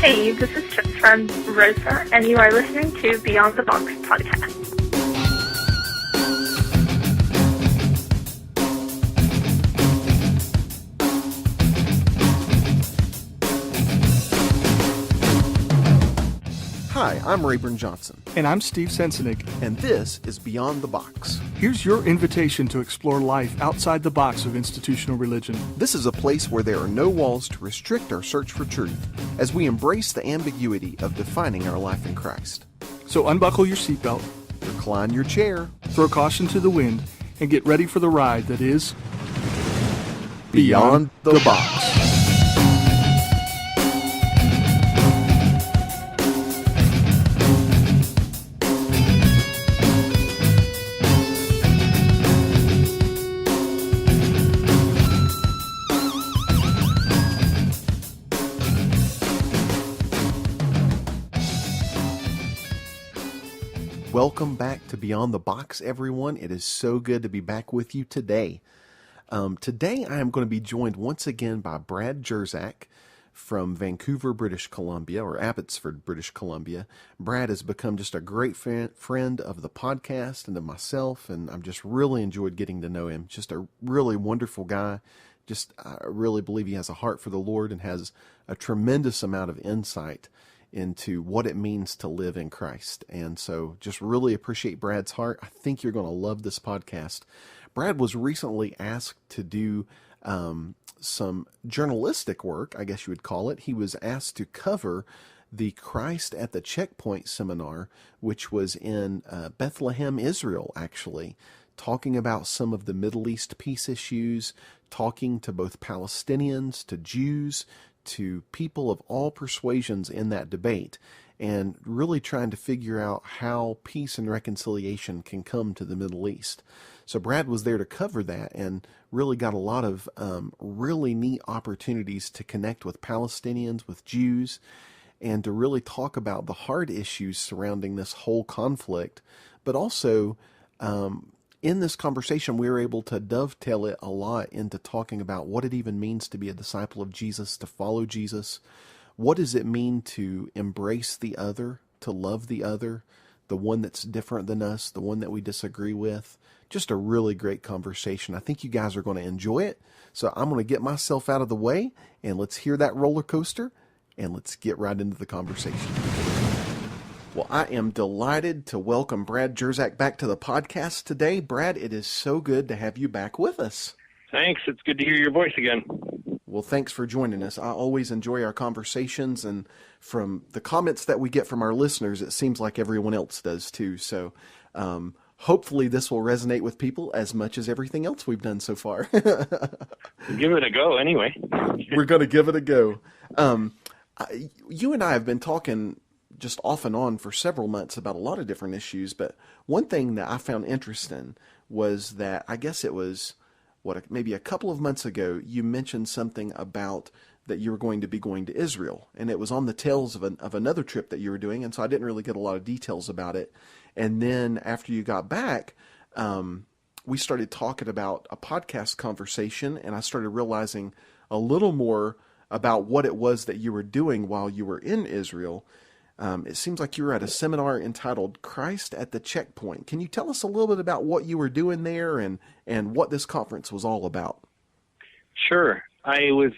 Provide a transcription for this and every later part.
Hey, this is Chip's friend Rosa, and you are listening to Beyond the Box podcast. Hi, I'm Rayburn Johnson. And I'm Steve Sensenig. And this is Beyond the Box. Here's your invitation to explore life outside the box of institutional religion. This is a place where there are no walls to restrict our search for truth as we embrace the ambiguity of defining our life in Christ. So unbuckle your seatbelt, recline your chair, throw caution to the wind, and get ready for the ride that is Beyond the Box. Welcome back to Beyond the Box, everyone. It is so good to be back with you today. Today I am going to be joined once again by Brad Jersak from Vancouver, British Columbia, or Abbotsford, British Columbia. Brad has become just a great friend of the podcast and of myself, and I've just really enjoyed getting to know him. Just a really wonderful guy. I really believe he has a heart for the Lord and has a tremendous amount of insight into what it means to live in Christ. And so just really appreciate Brad's heart. I think you're going to love this podcast. Brad was recently asked to do some journalistic work, I guess you would call it. He was asked to cover the Christ at the Checkpoint seminar, which was in Bethlehem, Israel, actually, talking about some of the Middle East peace issues, talking to both Palestinians, to Jews, to people of all persuasions in that debate, and really trying to figure out how peace and reconciliation can come to the Middle East. So Brad was there to cover that and really got a lot of really neat opportunities to connect with Palestinians, with Jews, and to really talk about the hard issues surrounding this whole conflict. But also, in this conversation, we were able to dovetail it a lot into talking about what it even means to be a disciple of Jesus, to follow Jesus. What does it mean to embrace the other, to love the other, the one that's different than us, the one that we disagree with? Just a really great conversation. I think you guys are going to enjoy it. So I'm going to get myself out of the way, and let's hear that roller coaster, and let's get right into the conversation. Well, I am delighted to welcome Brad Jersak back to the podcast today. Brad, it is so good to have you back with us. Thanks. It's good to hear your voice again. Well, thanks for joining us. I always enjoy our conversations, and from the comments that we get from our listeners, it seems like everyone else does too. So hopefully this will resonate with people as much as everything else we've done so far. Give it a go anyway. We're going to give it a go. You and I have been talking just off and on for several months about a lot of different issues, but one thing that I found interesting was that I guess it was, maybe a couple of months ago, you mentioned something about that you were going to be going to Israel, and it was on the tails of another trip that you were doing, and so I didn't really get a lot of details about it. And then after you got back, we started talking about a podcast conversation, and I started realizing a little more about what it was that you were doing while you were in Israel. It seems like you were at a seminar entitled Christ at the Checkpoint. Can you tell us a little bit about what you were doing there and what this conference was all about? Sure. I was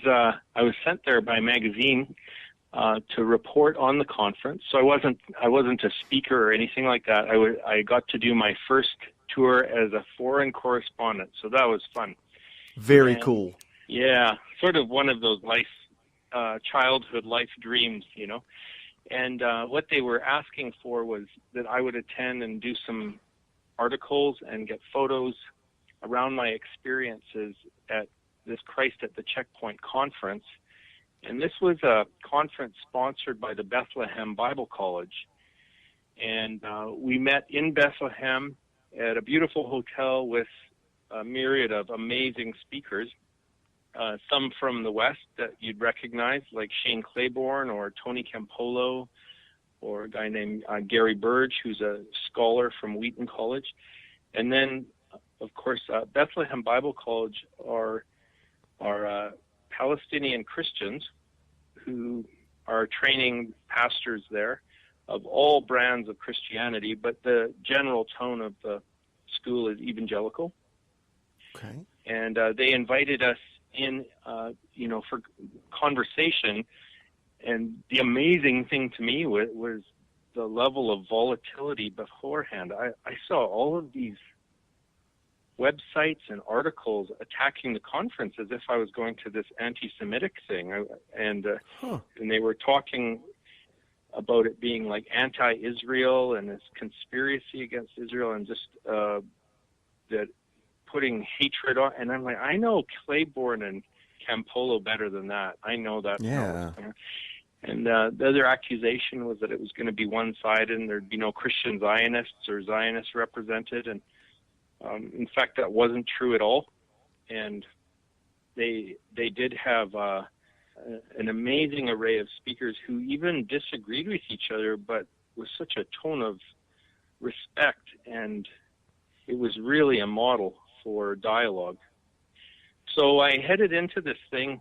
sent there by a magazine to report on the conference. So I wasn't a speaker or anything like that. I got to do my first tour as a foreign correspondent. So that was fun. Very cool. Yeah, sort of one of those childhood life dreams, you know. And what they were asking for was that I would attend and do some articles and get photos around my experiences at this Christ at the Checkpoint conference. And this was a conference sponsored by the Bethlehem Bible College. And we met in Bethlehem at a beautiful hotel with a myriad of amazing speakers. Some from the West that you'd recognize, like Shane Claiborne or Tony Campolo, or a guy named Gary Burge, who's a scholar from Wheaton College. And then, of course, Bethlehem Bible College are Palestinian Christians who are training pastors there of all brands of Christianity, but the general tone of the school is evangelical. Okay. And they invited us in, for conversation. And the amazing thing to me was the level of volatility beforehand. I saw all of these websites and articles attacking the conference as if I was going to this anti-Semitic thing. And they were talking about it being like anti-Israel and this conspiracy against Israel and just that putting hatred on. And I'm like, I know Claiborne and Campolo better than that. I know that. Yeah. And the other accusation was that it was going to be one-sided and there'd be no Christian Zionists or Zionists represented. And in fact, that wasn't true at all. And they did have an amazing array of speakers who even disagreed with each other, but with such a tone of respect. And it was really a model for dialogue. So I headed into this thing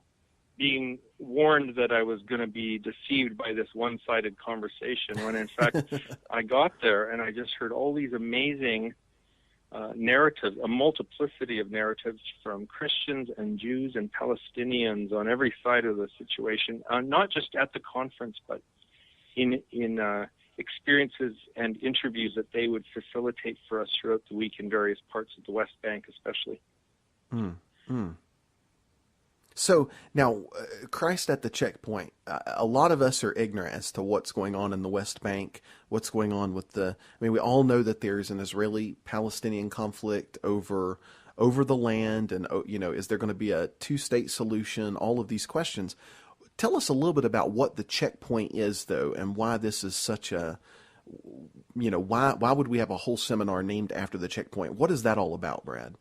being warned that I was going to be deceived by this one-sided conversation, when in fact I got there and I just heard all these amazing narratives, a multiplicity of narratives from Christians and Jews and Palestinians on every side of the situation, not just at the conference, but in experiences and interviews that they would facilitate for us throughout the week in various parts of the West Bank especially. So now, Christ at the checkpoint, a lot of us are ignorant as to what's going on in the West Bank, what's going on with we all know that there's an Israeli-Palestinian conflict over the land, and, is there going to be a two-state solution, all of these questions. Tell us a little bit about what the checkpoint is, though, and why this is such a, why would we have a whole seminar named after the checkpoint? What is that all about, Brad?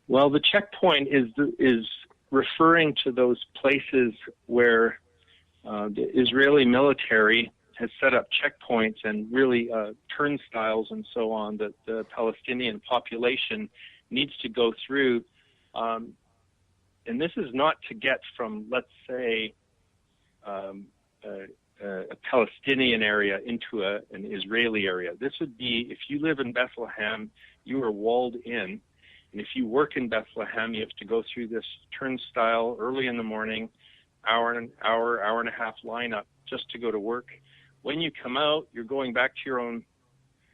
Well, the checkpoint is referring to those places where the Israeli military has set up checkpoints and really turnstiles and so on that the Palestinian population needs to go through. And this is not to get from, let's say, a Palestinian area into an Israeli area. This would be, if you live in Bethlehem, you are walled in. And if you work in Bethlehem, you have to go through this turnstile early in the morning, hour and a half lineup just to go to work. When you come out, you're going back to your own,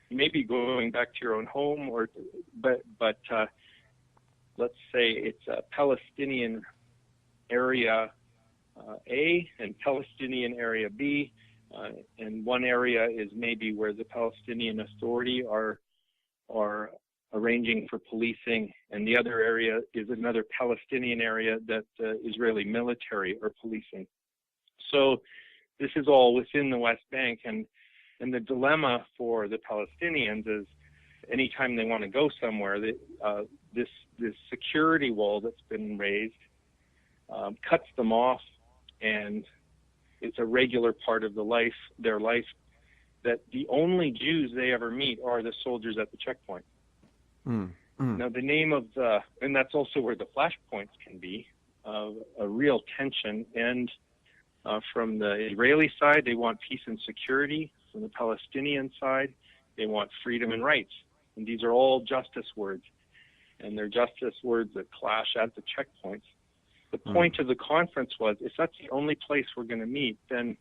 you may be going back to your own home, but let's say it's a Palestinian area A and Palestinian area B, and one area is maybe where the Palestinian Authority are arranging for policing, and the other area is another Palestinian area that the Israeli military are policing. So this is all within the West Bank, and the dilemma for the Palestinians is anytime they want to go somewhere, this security wall that's been raised cuts them off, and it's a regular part of their life, that the only Jews they ever meet are the soldiers at the checkpoint. Now, the name of and that's also where the flashpoints can be, a real tension. And from the Israeli side, they want peace and security. From the Palestinian side, they want freedom and rights. And these are all justice words. And they're justice words that clash at the checkpoints. The point of the conference was, if that's the only place we're going to meet, then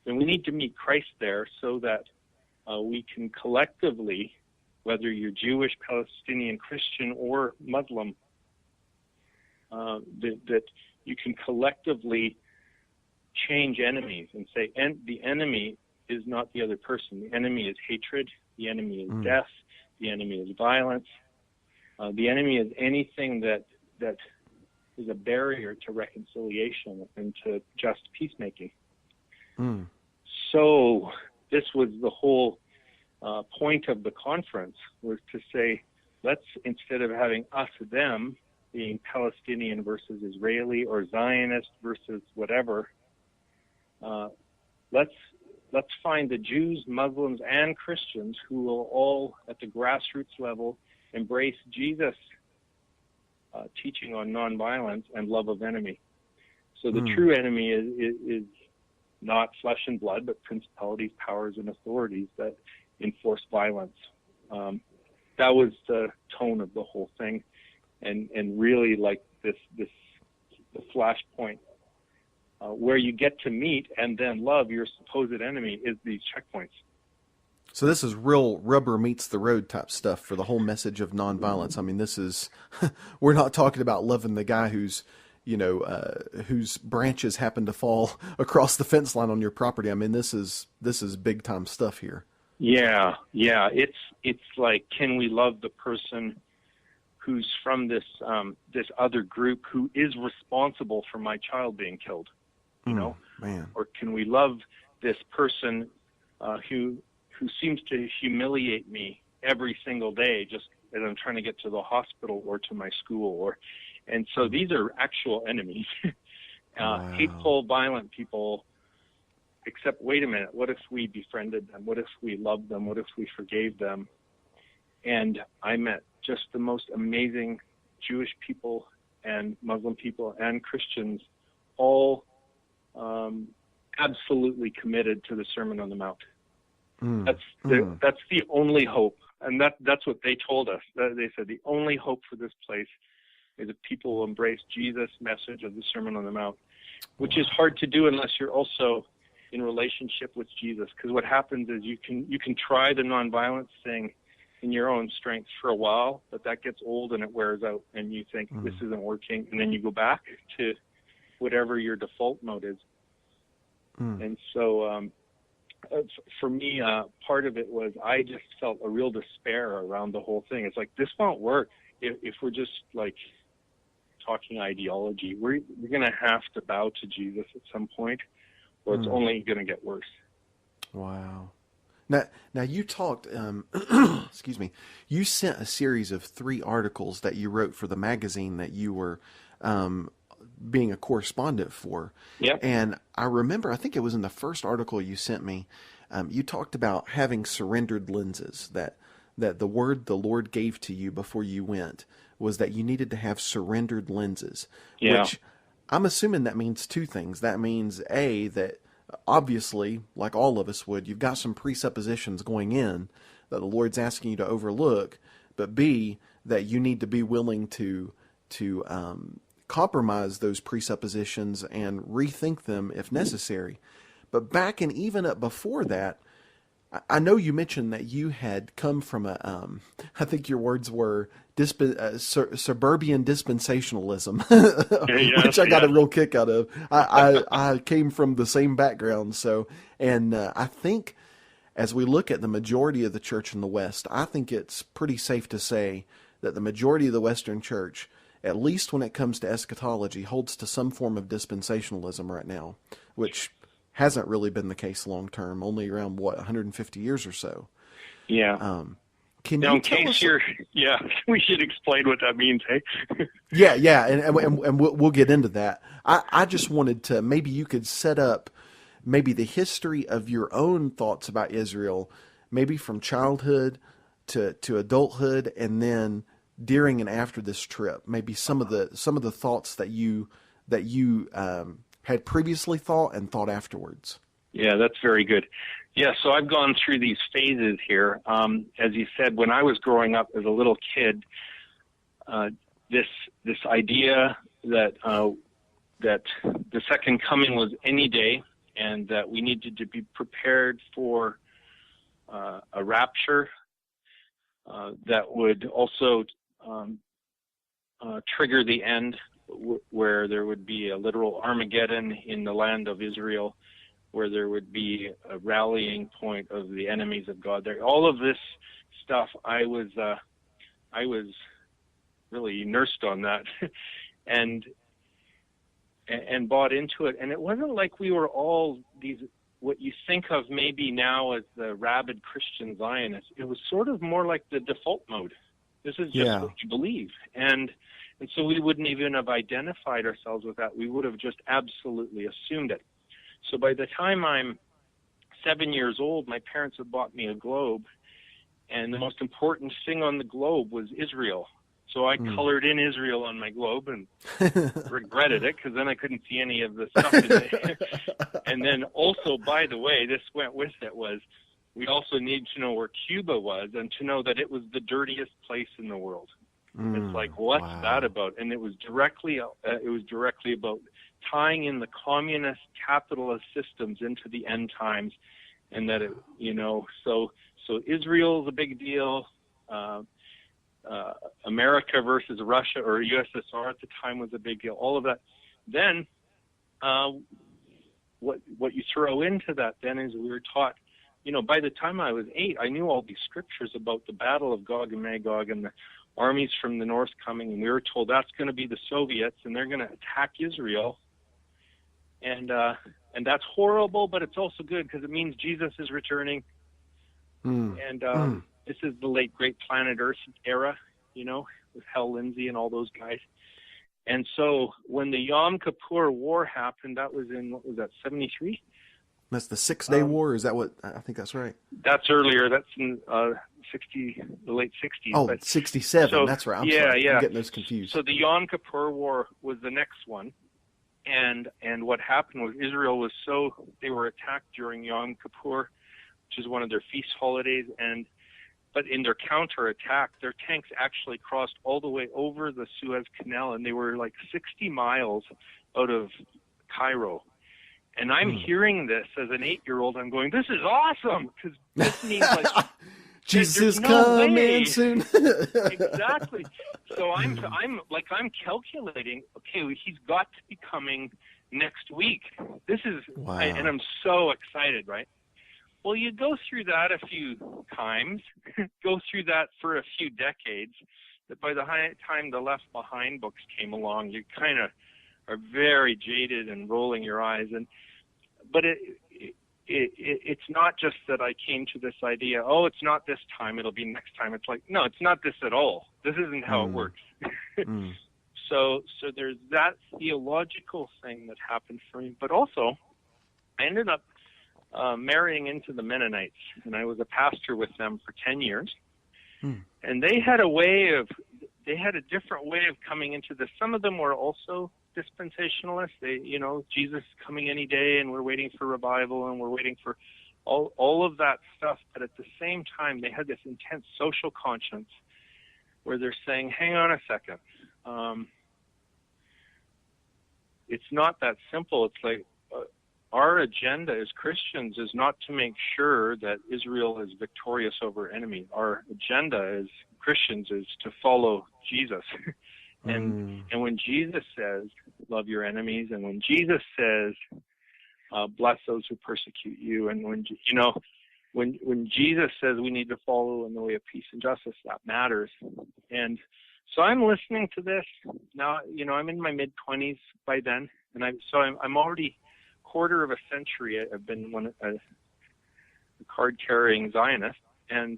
we need to meet Christ there so that we can collectively, whether you're Jewish, Palestinian, Christian, or Muslim, that you can collectively change enemies and say, the enemy is not the other person. The enemy is hatred. The enemy is death. The enemy is violence. The enemy is anything that is a barrier to reconciliation and to just peacemaking. So this was the whole point of the conference, was to say, let's, instead of having us, them, being Palestinian versus Israeli or Zionist versus whatever, let's find the Jews, Muslims, and Christians who will all, at the grassroots level, embrace Jesus' teaching on nonviolence and love of enemy. So the true enemy is not flesh and blood, but principalities, powers, and authorities that enforce violence. That was the tone of the whole thing, and really like the flashpoint where you get to meet and then love your supposed enemy is these checkpoints. So this is real rubber meets the road type stuff for the whole message of nonviolence. I mean, this is, we're not talking about loving the guy whose branches happen to fall across the fence line on your property. I mean, this is big time stuff here. Yeah. It's like, can we love the person who's from this other group who is responsible for my child being killed? You know, man. Or can we love this person who seems to humiliate me every single day just as I'm trying to get to the hospital or to my school? And so these are actual enemies, Wow. Hateful, violent people. Except, wait a minute, what if we befriended them? What if we loved them? What if we forgave them? And I met just the most amazing Jewish people and Muslim people and Christians, all absolutely committed to the Sermon on the Mount. That's the only hope. And that's what they told us. They said the only hope for this place is if people will embrace Jesus' message of the Sermon on the Mount, which is hard to do unless you're also in relationship with Jesus. Because what happens is you can try the nonviolence thing in your own strength for a while, but that gets old and it wears out, and you think this isn't working, and then you go back to whatever your default mode is. And so for me, part of it was I just felt a real despair around the whole thing. It's like, this won't work if we're just like talking ideology. We're going to have to bow to Jesus at some point, or it's only going to get worse. Wow. Now you talked, excuse me, you sent a series of 3 articles that you wrote for the magazine that you were being a correspondent for. Yep. And I remember, I think it was in the first article you sent me, you talked about having surrendered lenses, that the word the Lord gave to you before you went was that you needed to have surrendered lenses, which I'm assuming that means 2 things. That means, A, that obviously, like all of us would, you've got some presuppositions going in that the Lord's asking you to overlook, but B, that you need to be willing to compromise those presuppositions and rethink them if necessary. But back and even up before that, I know you mentioned that you had come from a, I think your words were suburban dispensationalism, which I got a real kick out of. I came from the same background, so, and I think as we look at the majority of the church in the West, I think it's pretty safe to say that the majority of the Western church, at least when it comes to eschatology, holds to some form of dispensationalism right now, which hasn't really been the case long term, only around, 150 years or so. Yeah. Can now, you in tell case us? you're, we should explain what that means, hey? Yeah, and we'll get into that. I just wanted to, maybe you could set up maybe the history of your own thoughts about Israel, maybe from childhood to adulthood, and then during and after this trip, maybe some of the thoughts that you had previously thought and thought afterwards. Yeah, that's very good. Yeah, so I've gone through these phases here. As you said, when I was growing up as a little kid, this idea that the second coming was any day, and that we needed to be prepared for a rapture that would also trigger the end, where there would be a literal Armageddon in the land of Israel, where there would be a rallying point of the enemies of God. There, all of this stuff, I was really nursed on that, and bought into it. And it wasn't like we were all these, what you think of maybe now as the rabid Christian Zionists. It was sort of more like the default mode. This is just what you believe. And so we wouldn't even have identified ourselves with that. We would have just absolutely assumed it. So by the time I'm 7 years old, my parents had bought me a globe, and the most important thing on the globe was Israel. So I colored in Israel on my globe and regretted it, because then I couldn't see any of the stuff in there. And then also, by the way, this went with it, was we also need to know where Cuba was, and to know that it was the dirtiest place in the world. It's like, what's that about? And it was directly about tying in the communist capitalist systems into the end times, and that it, so Israel's a big deal. America versus Russia or USSR at the time was a big deal. All of that. Then, what you throw into that then is we were taught. By the time I was 8, I knew all these scriptures about the Battle of Gog and Magog and the armies from the north coming, and we were told that's going to be the Soviets, and they're going to attack Israel. And that's horrible, but it's also good because it means Jesus is returning. And this is the late Great Planet Earth era, with Hal Lindsey and all those guys. And so when the Yom Kippur War happened, that was in, what was that, 73? That's the 6-Day War? Is that what? I think that's right. That's earlier. That's in the late 60s. Oh, but, 67. So, that's right. I'm sorry. I'm getting those confused. So the Yom Kippur War was the next one. And what happened was Israel was they were attacked during Yom Kippur, which is one of their feast holidays. But in their counterattack, their tanks actually crossed all the way over the Suez Canal, and they were like 60 miles out of Cairo. And I'm hearing this as an 8-year-old. I'm going, this is awesome, because this means like Jesus coming soon. Exactly. So I'm calculating. Okay, he's got to be coming next week. This is, and I'm so excited, right? Well, you go through that a few times, go through that for a few decades. That by the time the Left Behind books came along, you kind of are very jaded and rolling your eyes. But it's not just that I came to this idea, it's not this time, it'll be next time. It's like, no, it's not this at all. This isn't how it works. So there's that theological thing that happened for me. But also, I ended up marrying into the Mennonites, and I was a pastor with them for 10 years. And they had a different way of coming into this. Some of them were also dispensationalists. They, Jesus coming any day, and we're waiting for revival, and we're waiting for all of that stuff. But at the same time, they had this intense social conscience where they're saying, hang on a second. It's not that simple. It's like our agenda as Christians is not to make sure that Israel is victorious over enemy. Our agenda as Christians is to follow Jesus. And when Jesus says, love your enemies, and when Jesus says, bless those who persecute you, and when Jesus says we need to follow in the way of peace and justice, that matters. And so I'm listening to this now. I'm in my mid-20s by then, and I'm already quarter of a century. I've been a card-carrying Zionist, and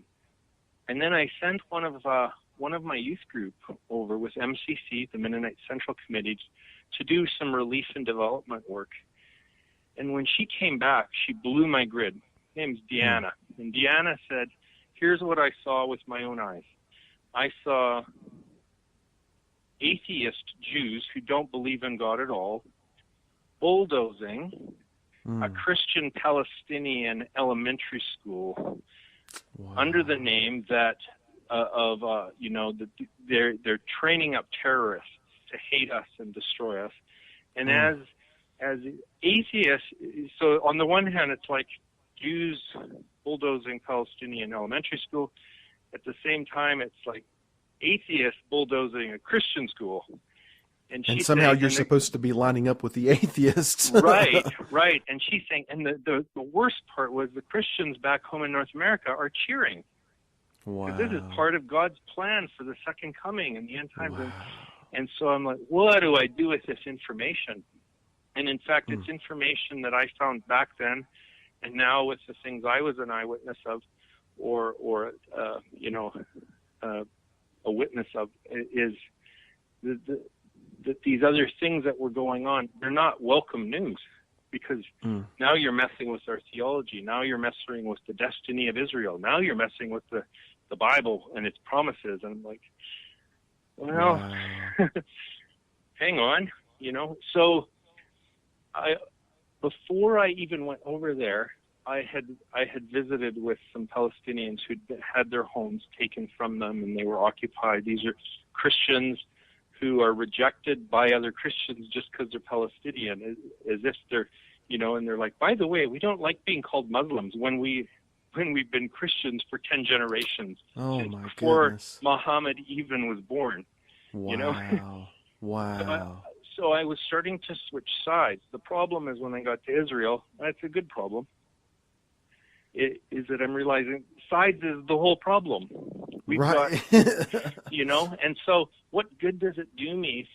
then I sent one of my youth group over with MCC, the Mennonite Central Committee, to do some relief and development work. And when she came back, she blew my grid. Her name's Deanna. And Deanna said, here's what I saw with my own eyes. I saw atheist Jews who don't believe in God at all bulldozing a Christian Palestinian elementary school under the name that they're training up terrorists to hate us and destroy us. And as atheists, so on the one hand, it's like Jews bulldozing Palestinian elementary school. At the same time, it's like atheists bulldozing a Christian school. And somehow you're supposed to be lining up with the atheists. Right. And she's saying, and the worst part was the Christians back home in North America are cheering. Wow. Because this is part of God's plan for the second coming and the end times. Wow. And so I'm like, what do I do with this information? And in fact, it's information that I found back then, and now with the things I was an eyewitness of, or a witness of, is that these other things that were going on, they're not welcome news, because now you're messing with our theology. Now you're messing with the destiny of Israel. Now you're messing with the Bible and its promises. And I'm like, Well, Wow. hang on, So before I even went over there, I had visited with some Palestinians who'd had their homes taken from them and they were occupied. These are Christians who are rejected by other Christians just because they're Palestinian, as if they're, and they're like, by the way, we don't like being called Muslims when we've been Christians for 10 generations, Oh since my before goodness. Muhammad even was born. Wow. Wow. So I was starting to switch sides. The problem is when I got to Israel, that's a good problem, is that I'm realizing sides is the whole problem. We've Right. got, and so what good does it do me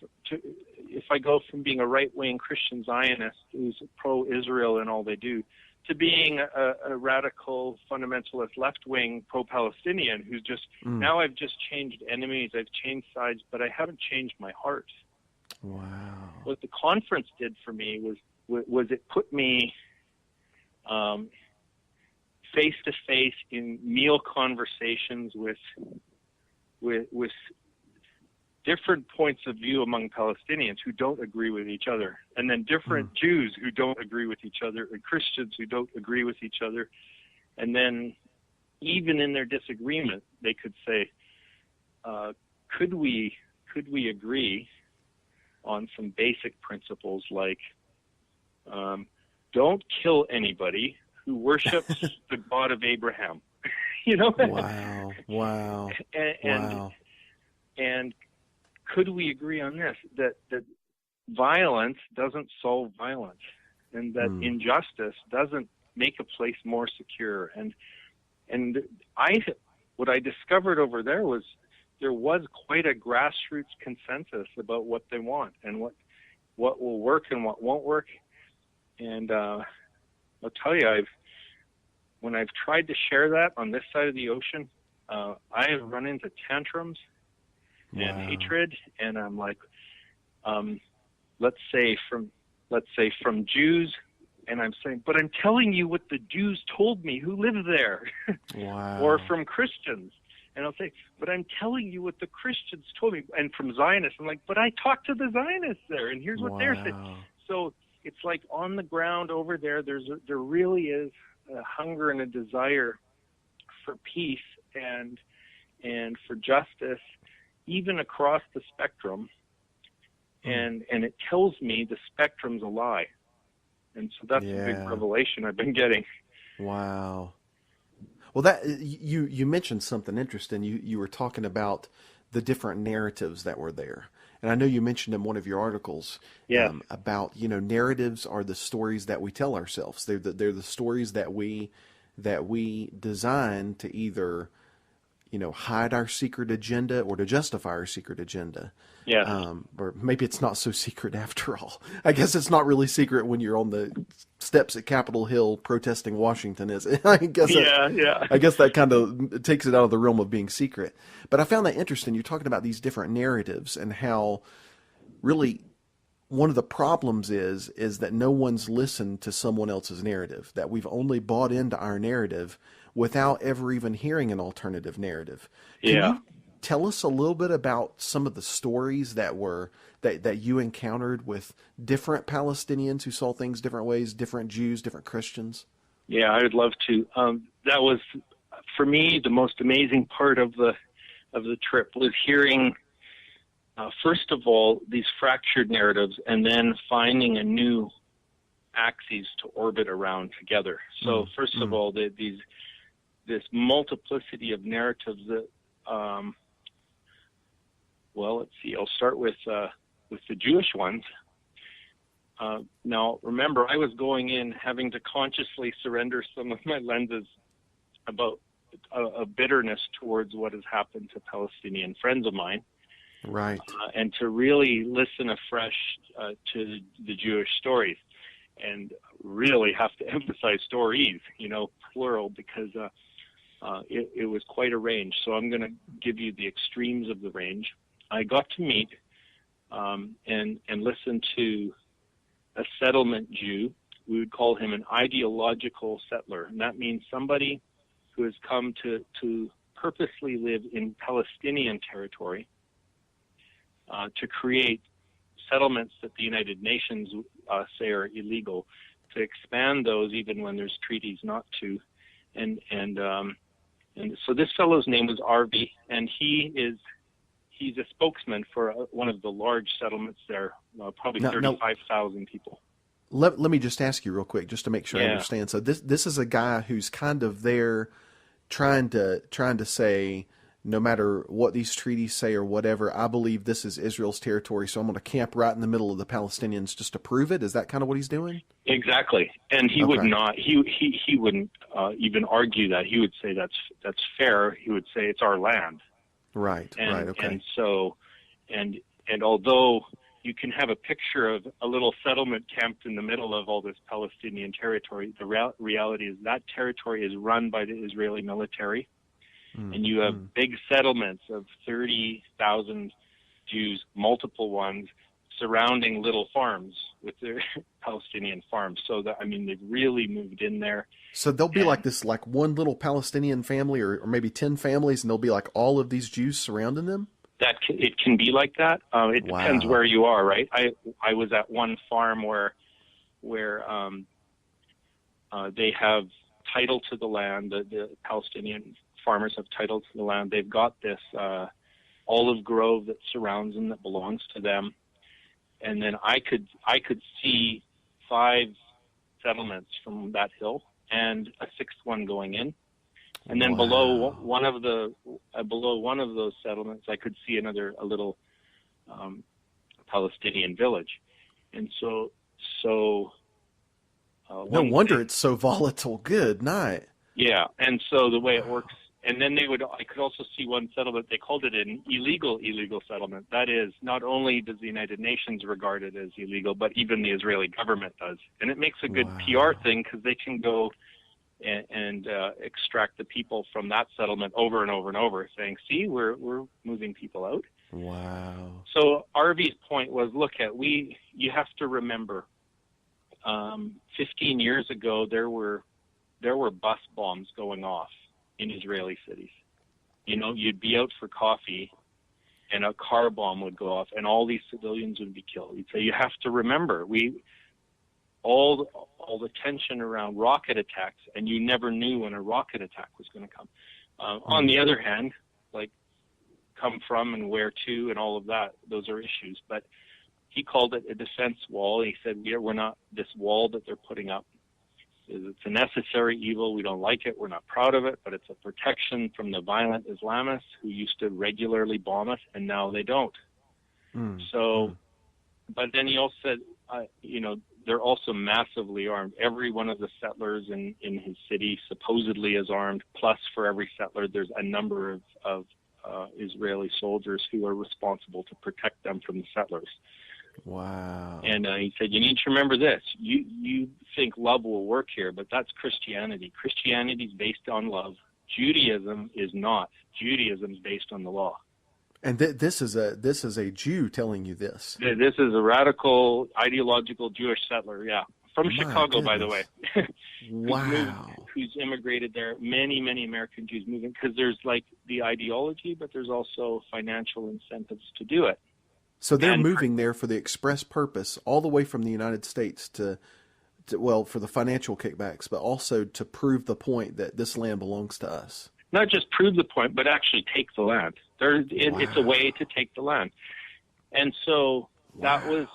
if I go from being a right-wing Christian Zionist who's pro-Israel and all they do to being a radical fundamentalist left-wing pro-Palestinian who's just, now I've just changed enemies, I've changed sides, but I haven't changed my heart. Wow. What the conference did for me was it put me face to face in meal conversations with different points of view among Palestinians who don't agree with each other, and then different Jews who don't agree with each other, and Christians who don't agree with each other, and then even in their disagreement, they could say, could we agree on some basic principles like don't kill anybody who worships the God of Abraham, Wow. Wow. Wow. And could we agree on this, that violence doesn't solve violence, and that injustice doesn't make a place more secure? And what I discovered over there was quite a grassroots consensus about what they want and what will work and what won't work. And I'll tell you, when I've tried to share that on this side of the ocean, I have run into tantrums and hatred, and I'm like, let's say from Jews, and I'm saying, but I'm telling you what the Jews told me who live there. Wow. Or from Christians, and I'll say, but I'm telling you what the Christians told me. And from Zionists, I'm like, but I talked to the Zionists there, and here's what they're saying. So it's like on the ground over there, there really is a hunger and a desire for peace and for justice, even across the spectrum. And it tells me the spectrum's a lie. And so that's a big revelation I've been getting. Wow. Well, that you mentioned something interesting. You were talking about the different narratives that were there, and I know you mentioned in one of your articles about narratives are the stories that we tell ourselves. They're the stories that we design to either hide our secret agenda or to justify our secret agenda. Yeah. Or maybe it's not so secret after all. I guess it's not really secret when you're on the steps at Capitol Hill protesting Washington, is it? I guess that kind of takes it out of the realm of being secret. But I found that interesting. You're talking about these different narratives and how really one of the problems is that no one's listened to someone else's narrative, that we've only bought into our narrative without ever even hearing an alternative narrative. Can you tell us a little bit about some of the stories that you encountered with different Palestinians who saw things different ways, different Jews, different Christians? Yeah, I would love to. That was, for me, the most amazing part of the trip was hearing, first of all, these fractured narratives, and then finding a new axis to orbit around together. So, first of all, this multiplicity of narratives that, let's see. I'll start with the Jewish ones. Now, remember, I was going in having to consciously surrender some of my lenses about a bitterness towards what has happened to Palestinian friends of mine. Right. And to really listen afresh to the Jewish stories, and really have to emphasize stories, plural, because it was quite a range. So I'm going to give you the extremes of the range. I got to meet and listen to a settlement Jew. We would call him an ideological settler, and that means somebody who has come to purposely live in Palestinian territory to create settlements that the United Nations say are illegal, to expand those even when there's treaties not to. And so this fellow's name was Arvi, and he's a spokesman for one of the large settlements there, probably 35,000 people. Let me just ask you real quick, just to make sure I understand. So this is a guy who's kind of there trying to say, no matter what these treaties say or whatever, I believe this is Israel's territory, so I'm going to camp right in the middle of the Palestinians just to prove it. Is that kind of what he's doing? Exactly. And he would not. He wouldn't even argue that. He would say that's fair. He would say it's our land. Right. Right. Okay. And so, and although you can have a picture of a little settlement camped in the middle of all this Palestinian territory, the reality is that territory is run by the Israeli military. And you have big settlements of 30,000 Jews, multiple ones, surrounding little farms with their Palestinian farms. So that, I mean, they've really moved in there. So there'll be like one little Palestinian family, or maybe 10 families, and there'll be like all of these Jews surrounding them? It can be like that. It depends where you are, right? I was at one farm where they have title to the land. The Palestinian farmers have title to the land. They've got this olive grove that surrounds them that belongs to them. And then I could see 5 settlements from that hill and a 6th one going in. And then below one of those settlements, I could see a little Palestinian village. And so no wonder it's so volatile. Good night. Yeah, and so the way it works. And then I could also see one settlement, they called it an illegal settlement. That is, not only does the United Nations regard it as illegal, but even the Israeli government does. And it makes a good PR thing because they can go and extract the people from that settlement over and over and over, saying, see, we're moving people out. Wow. So Arvi's point was, you have to remember, 15 years ago, there were bus bombs going off in Israeli cities. You know, you'd be out for coffee and a car bomb would go off and all these civilians would be killed. You'd say, you have to remember, all the tension around rocket attacks, and you never knew when a rocket attack was going to come. On the other hand, like come from and where to and all of that, those are issues. But he called it a defense wall. He said, we're not, this wall that they're putting up, it's a necessary evil. We don't like it. We're not proud of it, but it's a protection from the violent Islamists who used to regularly bomb us, and now they don't. But then he also said, they're also massively armed. Every one of the settlers in his city supposedly is armed, plus for every settler there's a number of Israeli soldiers who are responsible to protect them from the settlers. Wow. And he said, you need to remember this. You think love will work here, but that's Christianity. Christianity is based on love. Judaism is not. Judaism is based on the law. And this is a Jew telling you this. This is a radical, ideological Jewish settler, yeah. From Chicago, by the way. Wow. Who's immigrated there. Many, many American Jews moving, because there's like the ideology, but there's also financial incentives to do it. So they're moving there for the express purpose, all the way from the United States to for the financial kickbacks, but also to prove the point that this land belongs to us. Not just prove the point, but actually take the land. It's a way to take the land. And so that was,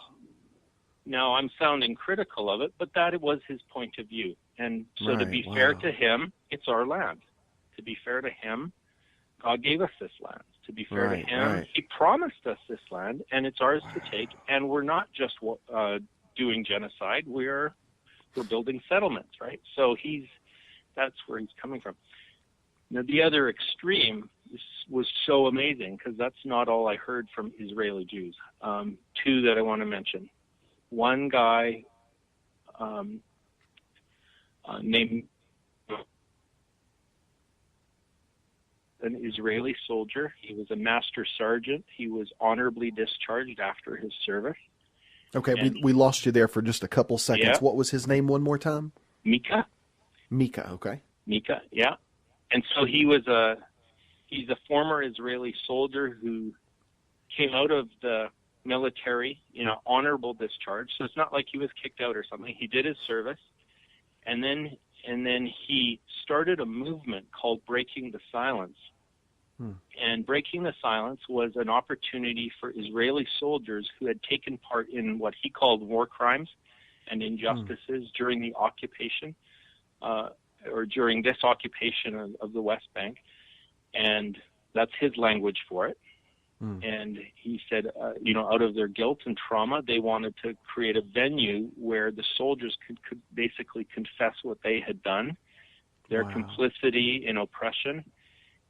now I'm sounding critical of it, but that was his point of view. And so to be fair to him, it's our land. To be fair to him, God gave us this land. To be fair to him, he promised us this land, and it's ours to take. And we're not just doing genocide. We're building settlements, right? So that's where he's coming from. Now, the other extreme was so amazing, because that's not all I heard from Israeli Jews. 2 that I want to mention. One guy named an Israeli soldier. He was a master sergeant. He was honorably discharged after his service. Okay, we lost you there for just a couple seconds. Yeah. What was his name one more time? Mika. Okay. Mika, yeah. And so he's a former Israeli soldier who came out of the military, honorable discharge. So it's not like he was kicked out or something. He did his service, and then he started a movement called Breaking the Silence. And Breaking the Silence was an opportunity for Israeli soldiers who had taken part in what he called war crimes and injustices during the occupation, or during this occupation of the West Bank. And that's his language for it. And he said, out of their guilt and trauma, they wanted to create a venue where the soldiers could basically confess what they had done, their complicity in oppression,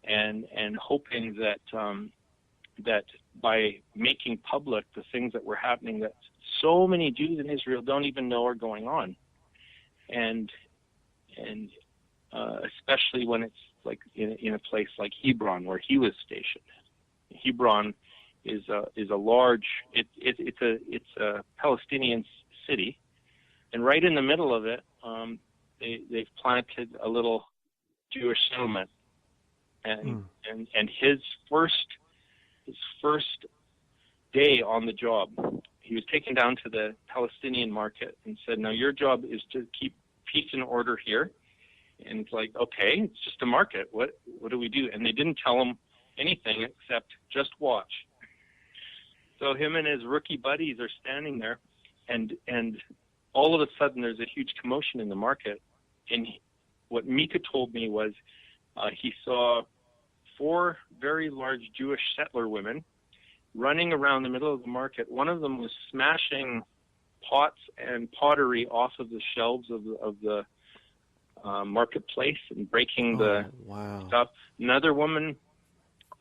and hoping that by making public the things that were happening that so many Jews in Israel don't even know are going on, and especially when it's like in a place like Hebron where he was stationed. Hebron is a large, it's a Palestinian city, and right in the middle of it, they've planted a little Jewish settlement, and his first day on the job, he was taken down to the Palestinian market and said, "Now your job is to keep peace and order here." And it's like, okay, it's just a market. What do we do? And they didn't tell him anything except just watch. So him and his rookie buddies are standing there, and all of a sudden there's a huge commotion in the market. And what Mika told me was he saw 4 very large Jewish settler women running around the middle of the market. One of them was smashing pots and pottery off of the shelves of the marketplace and breaking the stuff. Another woman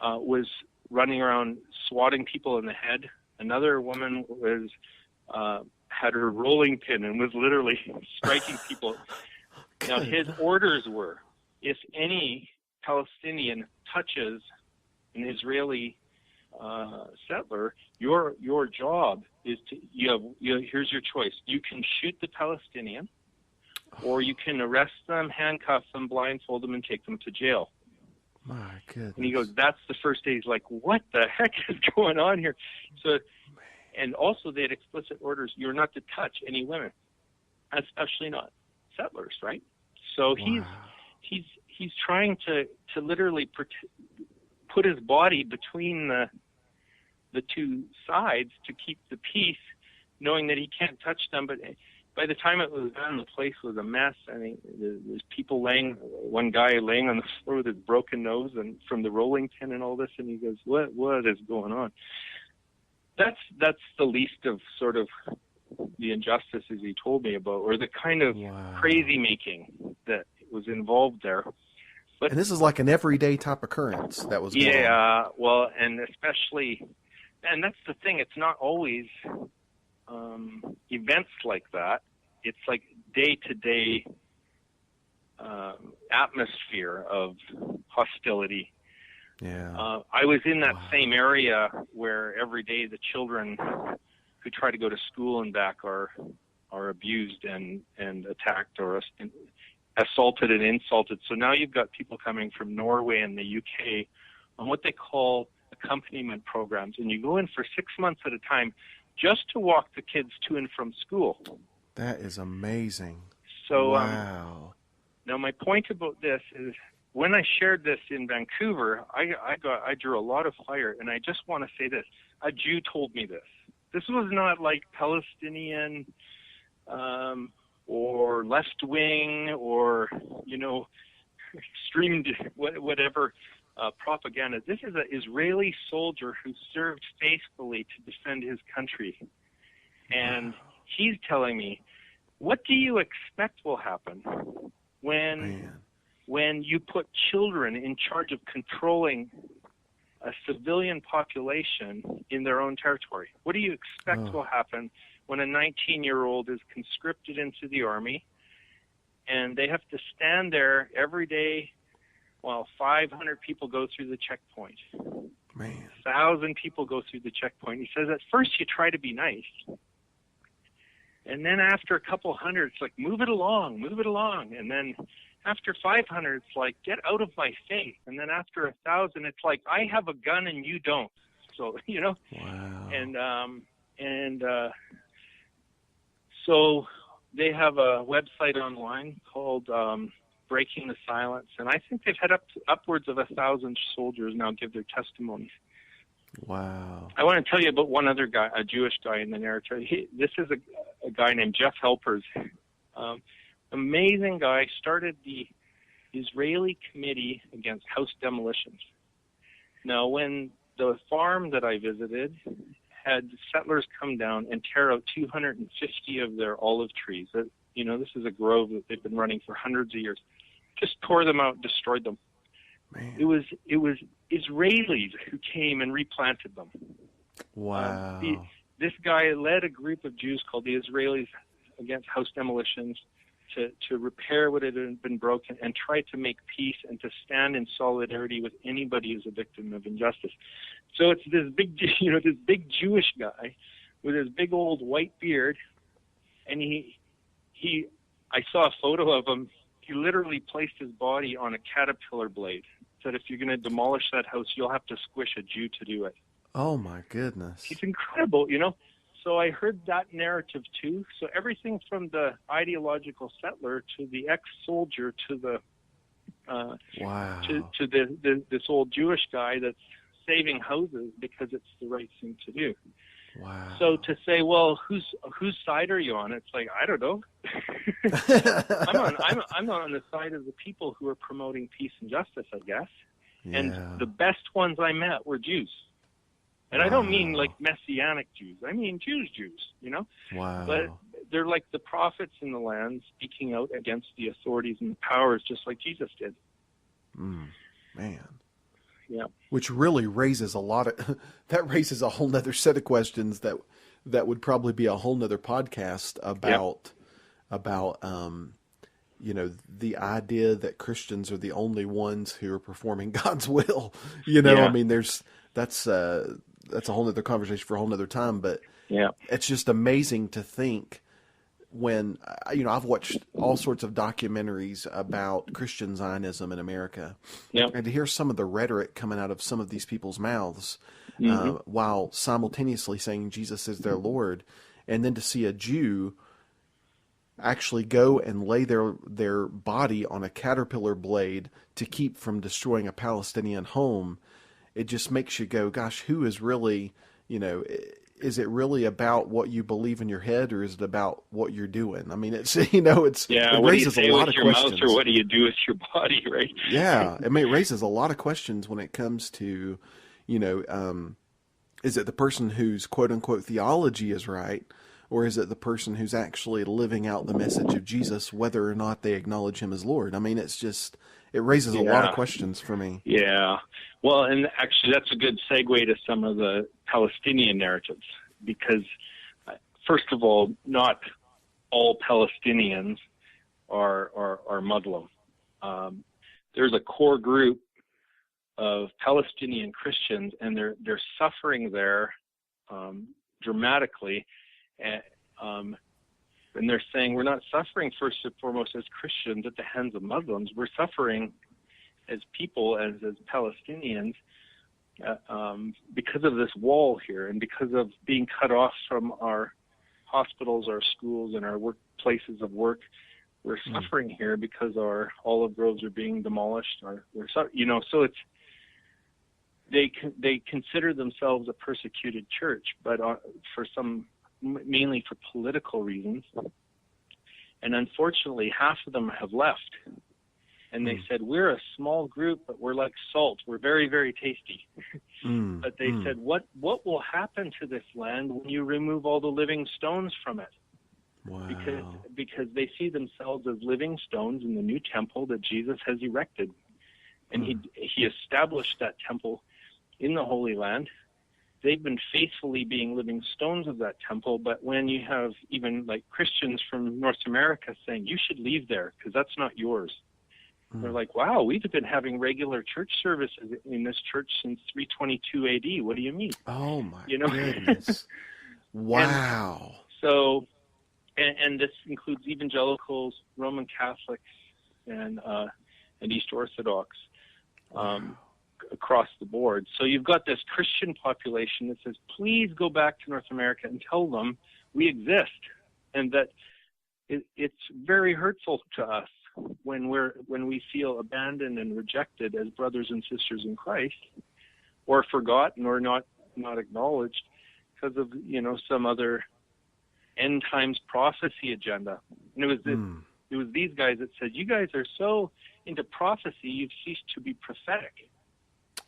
was running around swatting people in the head. Another woman was had her rolling pin and was literally striking people. Now his orders were, if any Palestinian touches an Israeli settler, your job is to here's your choice. You can shoot the Palestinian, or you can arrest them, handcuff them, blindfold them, and take them to jail. My goodness. And he goes, that's the first day. He's like, what the heck is going on here? So, and also they had explicit orders, you're not to touch any women, especially not settlers, right? So he's trying to literally put his body between the two sides to keep the peace, knowing that he can't touch them. But by the time it was done, the place was a mess. I mean, there's people one guy laying on the floor with his broken nose and from the rolling pin and all this, and he goes, what is going on? That's the least of sort of the injustices he told me about, or the kind of crazy making that was involved there. But, and this is like an everyday type occurrence that was going on. Yeah, well, and especially, and that's the thing, it's not always events like that. It's like day-to-day atmosphere of hostility. Yeah. I was in that same area where every day the children who try to go to school and back are abused and attacked or assaulted and insulted. So now you've got people coming from Norway and the UK on what they call accompaniment programs, and you go in for 6 months at a time just to walk the kids to and from school. That is amazing. So, wow. Now my point about this is, when I shared this in Vancouver, I drew a lot of fire, and I just want to say this: a Jew told me this. This was not like Palestinian or left wing or extreme whatever propaganda. This is an Israeli soldier who served faithfully to defend his country. And he's telling me, what do you expect will happen when you put children in charge of controlling a civilian population in their own territory? What do you expect will happen when a 19-year-old is conscripted into the army and they have to stand there every day while 500 people go through the checkpoint? 1,000 people go through the checkpoint. He says, at first you try to be nice. And then after a couple hundred, it's like, move it along. And then after 500, it's like, get out of my face. And then after 1,000, it's like, I have a gun and you don't. So, Wow. And so they have a website online called Breaking the Silence, and I think they've had upwards of 1,000 soldiers now give their testimonies. Wow. I want to tell you about one other guy, a Jewish guy in the narrative. This is a guy named Jeff Helpers. Amazing guy, started the Israeli Committee Against House Demolitions. Now, when the farm that I visited had settlers come down and tear out 250 of their olive trees, this is a grove that they've been running for hundreds of years, just tore them out, destroyed them. Man. It was Israelis who came and replanted them. Wow. This guy led a group of Jews called the Israelis Against House Demolitions to repair what had been broken and try to make peace and to stand in solidarity with anybody who's a victim of injustice. So it's this big Jewish guy with his big old white beard, and I saw a photo of him. He literally placed his body on a caterpillar blade. Said, if you're going to demolish that house, you'll have to squish a Jew to do it. Oh my goodness. It's incredible, So I heard that narrative too. So everything from the ideological settler to the ex-soldier to the wow. to this old Jewish guy that's saving houses because it's the right thing to do. Wow. So to say, well, whose side are you on? It's like, I don't know. I'm on the side of the people who are promoting peace and justice, I guess. Yeah. And the best ones I met were Jews. And I don't mean like Messianic Jews. I mean Jews, Wow. But they're like the prophets in the land speaking out against the authorities and the powers just like Jesus did. Man. Yeah. Which really raises a whole nother set of questions that would probably be a whole nother podcast about the idea that Christians are the only ones who are performing God's will. I mean, that's a whole nother conversation for a whole nother time, but yeah, it's just amazing to think when, I've watched all sorts of documentaries about Christian Zionism in America, and to hear some of the rhetoric coming out of some of these people's mouths, while simultaneously saying Jesus is their Lord, and then to see a Jew actually go and lay their body on a caterpillar blade to keep from destroying a Palestinian home, it just makes you go, gosh, who is really, is it really about what you believe in your head, or is it about what you're doing? I mean, it raises a lot of questions. Or what do you do with your body, right? Yeah, I mean, it raises a lot of questions when it comes to, is it the person whose quote unquote theology is right, or is it the person who's actually living out the message of Jesus, whether or not they acknowledge him as Lord? I mean, it raises a lot of questions for me. Yeah. Well, and actually that's a good segue to some of the Palestinian narratives, because first of all, not all Palestinians are Muslim. There's a core group of Palestinian Christians, and they're suffering there dramatically. And they're saying we're not suffering first and foremost as Christians at the hands of Muslims. We're suffering as people, as Palestinians, because of this wall here, and because of being cut off from our hospitals, our schools, and our places of work. We're suffering here because our olive groves are being demolished. So it's they consider themselves a persecuted church, but mainly for political reasons. And unfortunately, half of them have left. And they said, we're a small group, but we're like salt. We're very, very tasty. But they said, what will happen to this land when you remove all the living stones from it? Wow. Because they see themselves as living stones in the new temple that Jesus has erected. And he established that temple in the Holy Land. They've been faithfully being living stones of that temple, but when you have even like Christians from North America saying, you should leave there because that's not yours. They're like, wow, we've been having regular church services in this church since 322 AD. What do you mean? Oh, my goodness. Wow. And this includes evangelicals, Roman Catholics, and East Orthodox. across the board. So you've got this Christian population that says, please go back to North America and tell them we exist, and that it's very hurtful to us when we feel abandoned and rejected as brothers and sisters in Christ, or forgotten or not acknowledged because of some other end times prophecy agenda. And it was these guys that said, you guys are so into prophecy, you've ceased to be prophetic.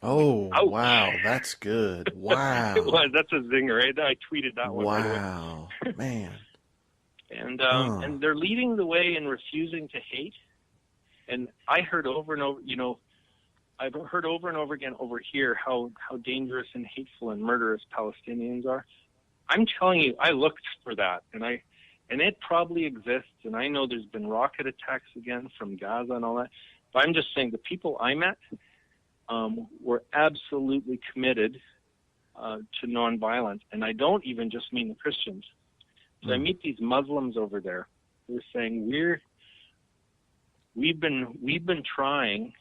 Oh, Ouch. wow, that's good. Wow. It was. That's a zinger, right? I tweeted that one. Wow, right man. And they're leading the way in refusing to hate. And I heard over and over, I've heard over and over again over here how dangerous and hateful and murderous Palestinians are. I'm telling you, I looked for that, and it probably exists. And I know there's been rocket attacks again from Gaza and all that. But I'm just saying the people I met were absolutely committed to nonviolence, and I don't even just mean the Christians. So I meet these Muslims over there who are saying we've been trying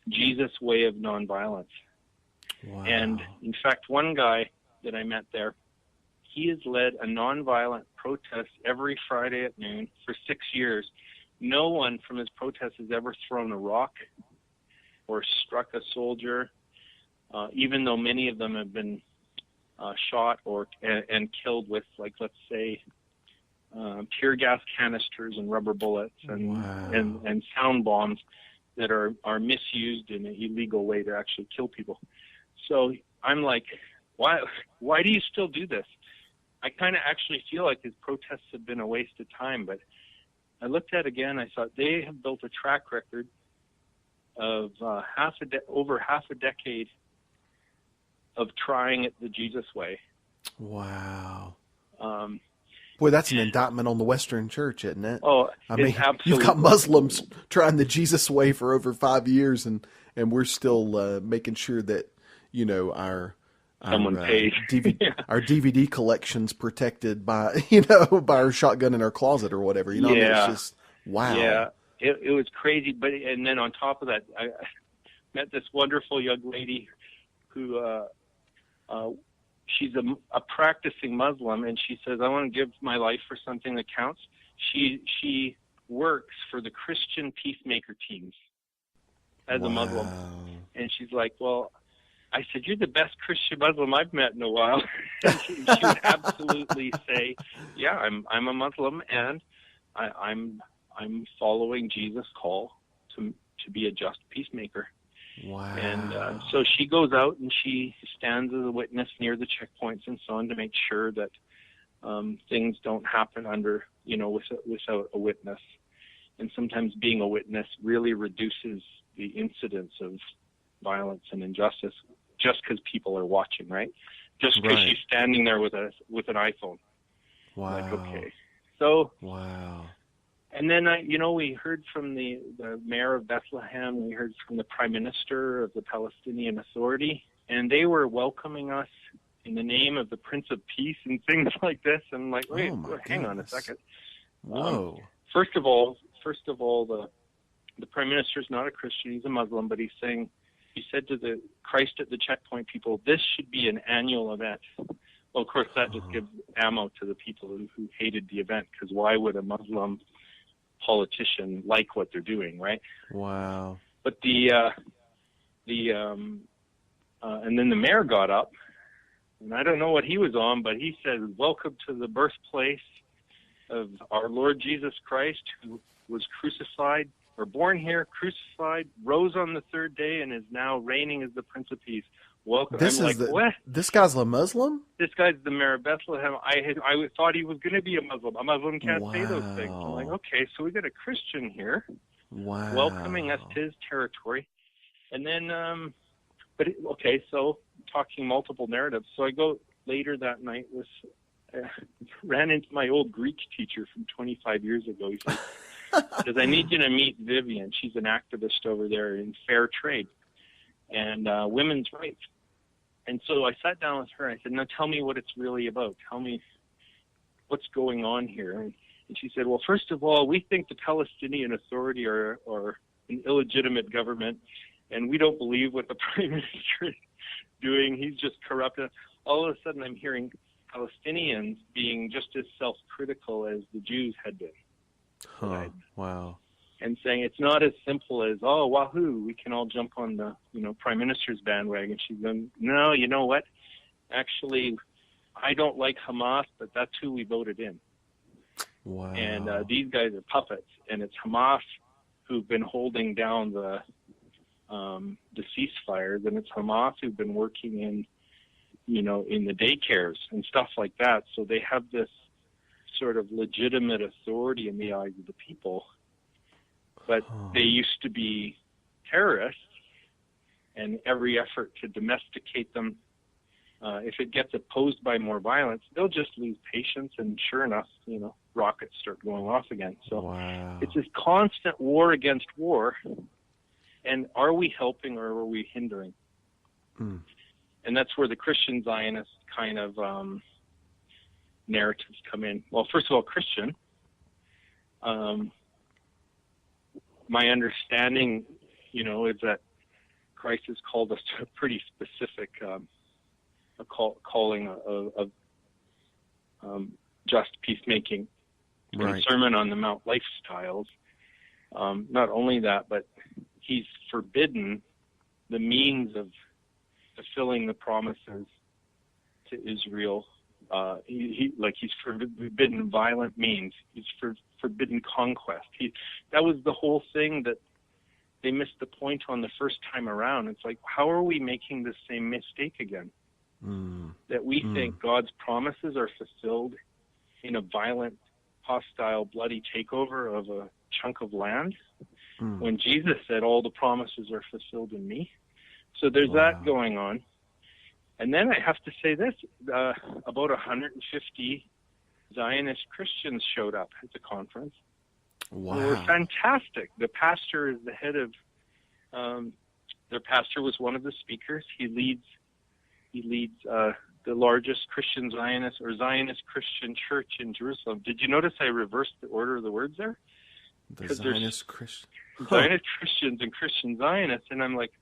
Jesus' way of nonviolence. Wow. And in fact, one guy that I met there, he has led a nonviolent protest every Friday at noon for 6 years. No one from his protest has ever thrown a rock or struck a soldier, even though many of them have been shot and killed with, like, let's say, tear gas canisters and rubber bullets and sound bombs that are misused in an illegal way to actually kill people. So I'm like, why do you still do this? I kind of actually feel like his protests have been a waste of time, but I looked at it again, I thought they have built a track record of over half a decade of trying it the Jesus way. Wow. Boy, that's an indictment on the Western Church, isn't it? Oh, I mean, absolutely. you've got Muslims trying the Jesus way for over 5 years, and we're still making sure that our pays. our DVD collection's protected by by our shotgun in our closet or whatever. I mean, it's just wow. Yeah, it was crazy. But and then on top of that, I met this wonderful young lady who she's a practicing Muslim, and she says, I want to give my life for something that counts. She works for the Christian peacemaker teams as a Muslim. And she's like, well, I said, you're the best Christian Muslim I've met in a while. And she would absolutely say, yeah, I'm a Muslim, and I'm following Jesus' call to be a just peacemaker. Wow. And so she goes out and she stands as a witness near the checkpoints and so on to make sure that things don't happen without a witness. And sometimes being a witness really reduces the incidence of violence and injustice just because people are watching, right? Just because she's standing there with an iPhone. Wow. Like, okay. So. Wow. And then, we heard from the mayor of Bethlehem, we heard from the prime minister of the Palestinian Authority, and they were welcoming us in the name of the Prince of Peace and things like this. And I'm like, wait, hang on a second. Whoa. First of all, the prime minister is not a Christian, he's a Muslim, but he said to the Christ at the checkpoint people, this should be an annual event. Well, of course, that just gives ammo to the people who hated the event, because why would a Muslim politician like what they're doing, right? Wow. But and then the mayor got up, and I don't know what he was on, but he said, welcome to the birthplace of our Lord Jesus Christ, who was crucified, or born here, crucified, rose on the third day, and is now reigning as the Prince of Peace. Welcome. What? This guy's a Muslim? This guy's the mayor of Bethlehem. I thought he was going to be a Muslim. A Muslim can't say those things. I'm like, okay, so we got a Christian here, welcoming us to his territory, and then, so talking multiple narratives. So I go later that night ran into my old Greek teacher from 25 years ago. He says, I need you to meet Vivian. She's an activist over there in fair trade and women's rights. And so I sat down with her and I said, now tell me what it's really about. Tell me what's going on here. And she said, well, first of all, we think the Palestinian Authority are an illegitimate government, and we don't believe what the prime minister is doing. He's just corrupt. All of a sudden, I'm hearing Palestinians being just as self-critical as the Jews had been. Huh. Wow. And saying it's not as simple as, oh, wahoo, we can all jump on the, prime minister's bandwagon. She's going, no, you know what? Actually, I don't like Hamas, but that's who we voted in. Wow. And these guys are puppets, and it's Hamas who've been holding down the ceasefires, and it's Hamas who've been working in the daycares and stuff like that. So they have this sort of legitimate authority in the eyes of the people. But they used to be terrorists, and every effort to domesticate them, if it gets opposed by more violence, they'll just lose patience, and sure enough, rockets start going off again. So wow. It's this constant war against war, and are we helping or are we hindering? Mm. And that's where the Christian Zionist kind of narratives come in. Well, first of all, Christian. My understanding, is that Christ has called us to a pretty specific calling of just peacemaking right. and Sermon on the Mount lifestyles. Not only that, but he's forbidden the means of fulfilling the promises to Israel. He's forbidden violent means. He's forbidden conquest. That was the whole thing that they missed the point on the first time around. It's like, how are we making the same mistake again? That we think God's promises are fulfilled in a violent, hostile, bloody takeover of a chunk of land, when Jesus said all the promises are fulfilled in me. So there's that going on. And then I have to say this, about 150 Zionist Christians showed up at the conference. Wow. They were fantastic. The pastor is the head of, their pastor was one of the speakers. He leads the largest Christian Zionist or Zionist Christian church in Jerusalem. Did you notice I reversed the order of the words there? The Zionist Christian. Zionist Christians and Christian Zionists, and I'm like,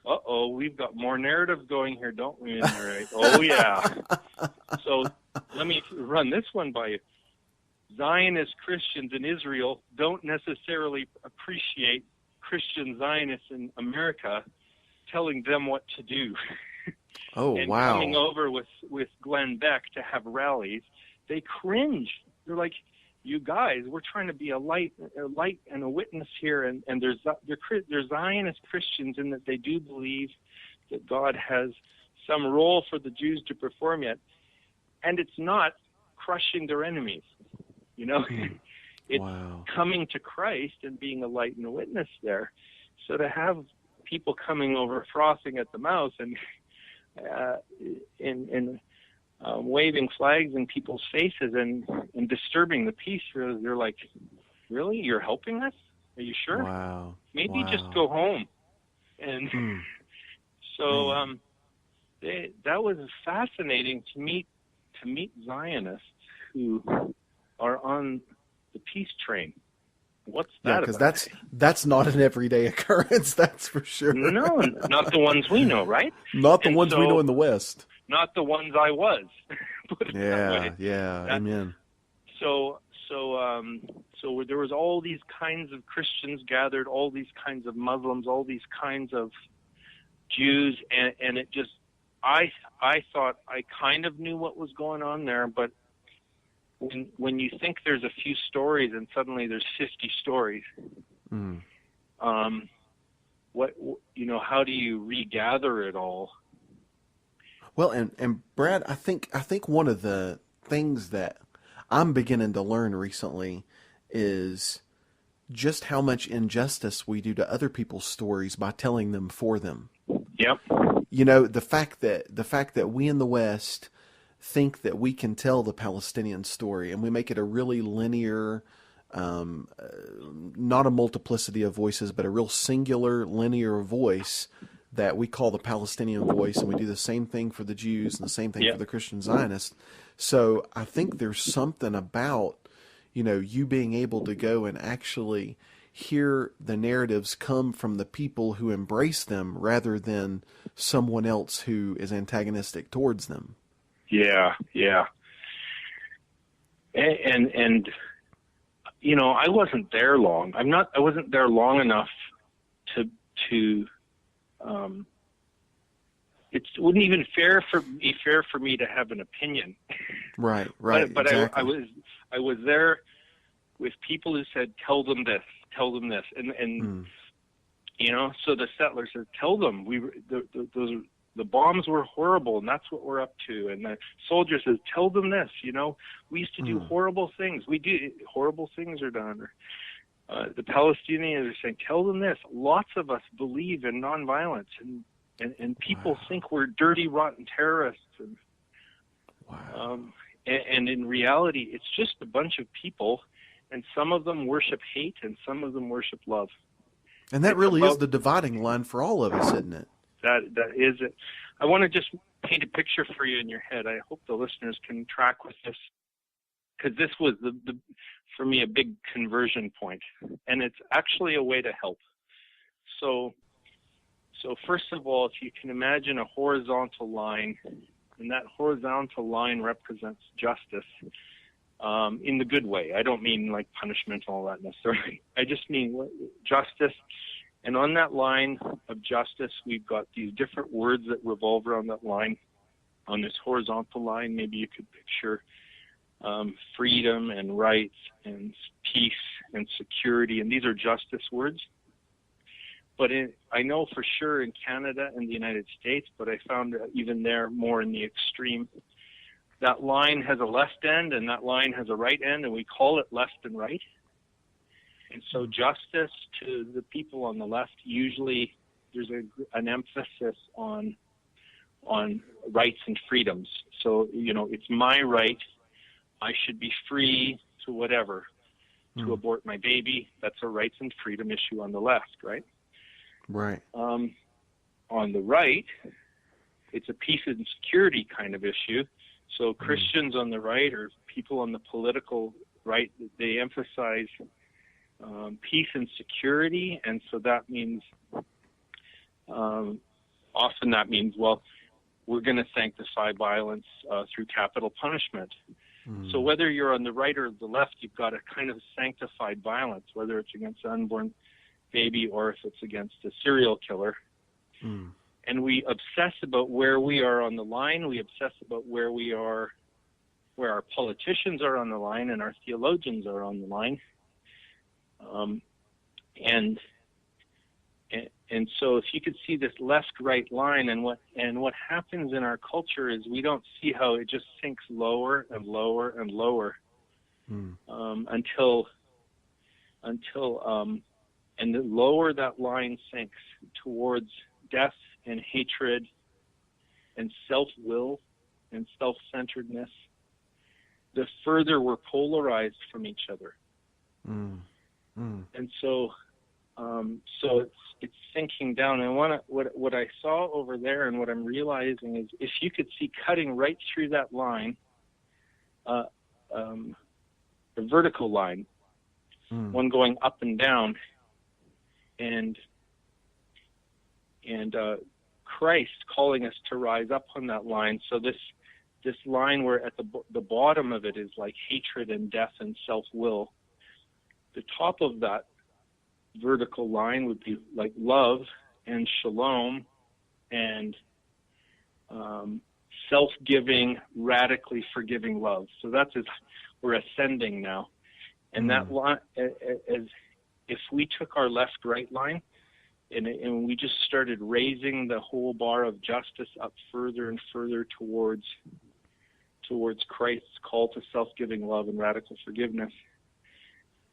uh-oh, we've got more narrative going here, don't we? Right? Oh, yeah. So let me run this one by you. Zionist Christians in Israel don't necessarily appreciate Christian Zionists in America telling them what to do. Oh, and wow. coming over with Glenn Beck to have rallies, they cringe. They're like, you guys, we're trying to be a light and a witness here, and there's Zionist Christians in that they do believe that God has some role for the Jews to perform yet, and it's not crushing their enemies, It's coming to Christ and being a light and a witness there. So to have people coming over frothing at the mouth and waving flags in people's faces and disturbing the peace, they're like, really? You're helping us? Are you sure? Wow. Maybe just go home. And so that was fascinating to meet Zionists who are on the peace train. What's that because about? that's not an everyday occurrence, that's for sure. No, not the ones we know, right? Not the ones we know in the West. Not the ones I was. Put it that way. Amen. So there was all these kinds of Christians gathered, all these kinds of Muslims, all these kinds of Jews, and it just, I thought I kind of knew what was going on there, but when you think there's a few stories and suddenly there's 50 stories, how do you regather it all? Well, and Brad, I think one of the things that I'm beginning to learn recently is just how much injustice we do to other people's stories by telling them for them. Yep. The fact that we in the West think that we can tell the Palestinian story, and we make it a really linear, not a multiplicity of voices, but a real singular linear voice that we call the Palestinian voice, and we do the same thing for the Jews and the same thing for the Christian Zionists. So I think there's something about, you being able to go and actually hear the narratives come from the people who embrace them rather than someone else who is antagonistic towards them. Yeah. And you know, I wasn't there long. I wasn't there long enough to it wouldn't even be fair for me to have an opinion. Right, But exactly. I was there with people who said, tell them this, and you know, so the settlers said, tell them the bombs were horrible, and that's what we're up to. And the soldier says, tell them this, you know, we used to do horrible things. Horrible things are done. The Palestinians are saying, tell them this. Lots of us believe in nonviolence, and people think we're dirty, rotten terrorists. And, and in reality, it's just a bunch of people, and some of them worship hate, and some of them worship love. And that really is the dividing line for all of us, isn't it? That is it. I want to just paint a picture for you in your head. I hope the listeners can track with this, because this was for me a big conversion point, and it's actually a way to help. So first of all, if you can imagine a horizontal line, and that horizontal line represents justice in the good way. I don't mean like punishment and all that necessarily. I just mean justice. And on that line of justice, we've got these different words that revolve around that line. On this horizontal line, maybe you could picture freedom and rights and peace and security, and these are justice words. But I know for sure in Canada and the United States, but I found even there more in the extreme, that line has a left end and that line has a right end, and we call it left and right. And so justice to the people on the left, usually there's an emphasis on rights and freedoms. So, you know, it's my right. I should be free to whatever, to abort my baby. That's a rights and freedom issue on the left, right? Right. On the right, it's a peace and security kind of issue. So Christians on the right, or people on the political right, they emphasize peace and security, and so that means often that means, well, we're going to sanctify violence through capital punishment. So whether you're on the right or the left, you've got a kind of sanctified violence, whether it's against an unborn baby or if it's against a serial killer. And we obsess about where we are on the line. We obsess about where our politicians are on the line and our theologians are on the line. And so if you could see this left-right line, and what happens in our culture is we don't see how it just sinks lower and lower and lower until and the lower that line sinks towards death and hatred and self-will and self-centeredness, the further we're polarized from each other. And so it's sinking down. And what I saw over there, and what I'm realizing is, if you could see cutting right through that line, the vertical line, one going up and down, and Christ calling us to rise up on that line. So this line where at the bottom of it is like hatred and death and self-will. The top of that vertical line would be like love and shalom and self-giving, radically forgiving love. So that's as we're ascending now. And that line, as if we took our left-right line and we just started raising the whole bar of justice up further and further towards Christ's call to self-giving love and radical forgiveness,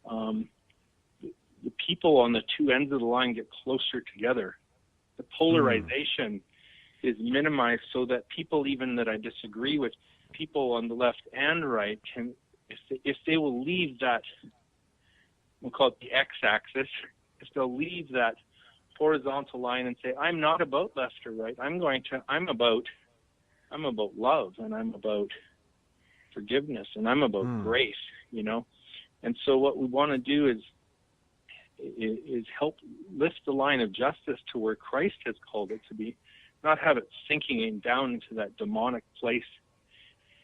the people on the two ends of the line get closer together. The polarization is minimized so that people even that I disagree with, people on the left and right, can, if they will leave that, we'll call it the x-axis, if they'll leave that horizontal line and say, I'm not about left or right, I'm about love, and I'm about forgiveness, and I'm about grace, you know. And so what we want to do is help lift the line of justice to where Christ has called it to be, not have it sinking down into that demonic place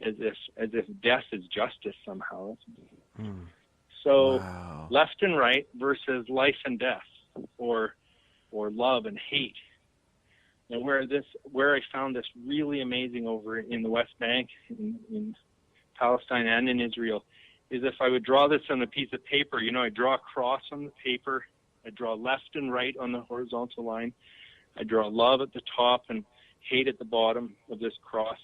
as if death is justice somehow. So Wow. left and right versus life and death, or love and hate. And where I found this really amazing over in the West Bank, in Palestine and in Israel, is if I would draw this on a piece of paper, I draw a cross on the paper, I draw left and right on the horizontal line, I draw love at the top and hate at the bottom of this cross.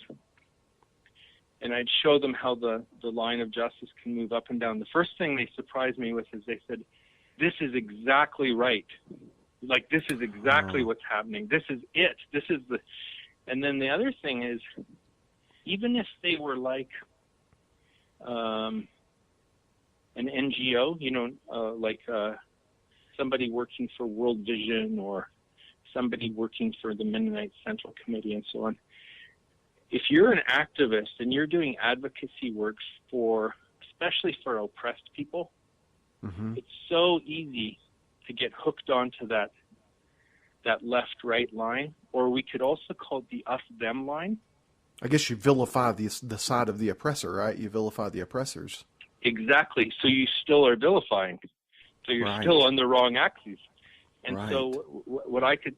And I'd show them how the line of justice can move up and down. The first thing they surprised me with is they said, this is exactly right. Like, this is exactly what's happening. This is it. This is the... And then the other thing is, even if they were like an NGO, like somebody working for World Vision or somebody working for the Mennonite Central Committee and so on, if you're an activist and you're doing advocacy work especially for oppressed people, it's so easy to get hooked onto that left-right line, or we could also call it the us-them line. I guess you vilify the side of the oppressor, right? You vilify the oppressors. Exactly. So you still are vilifying. So you're still on the wrong axis. And so what I could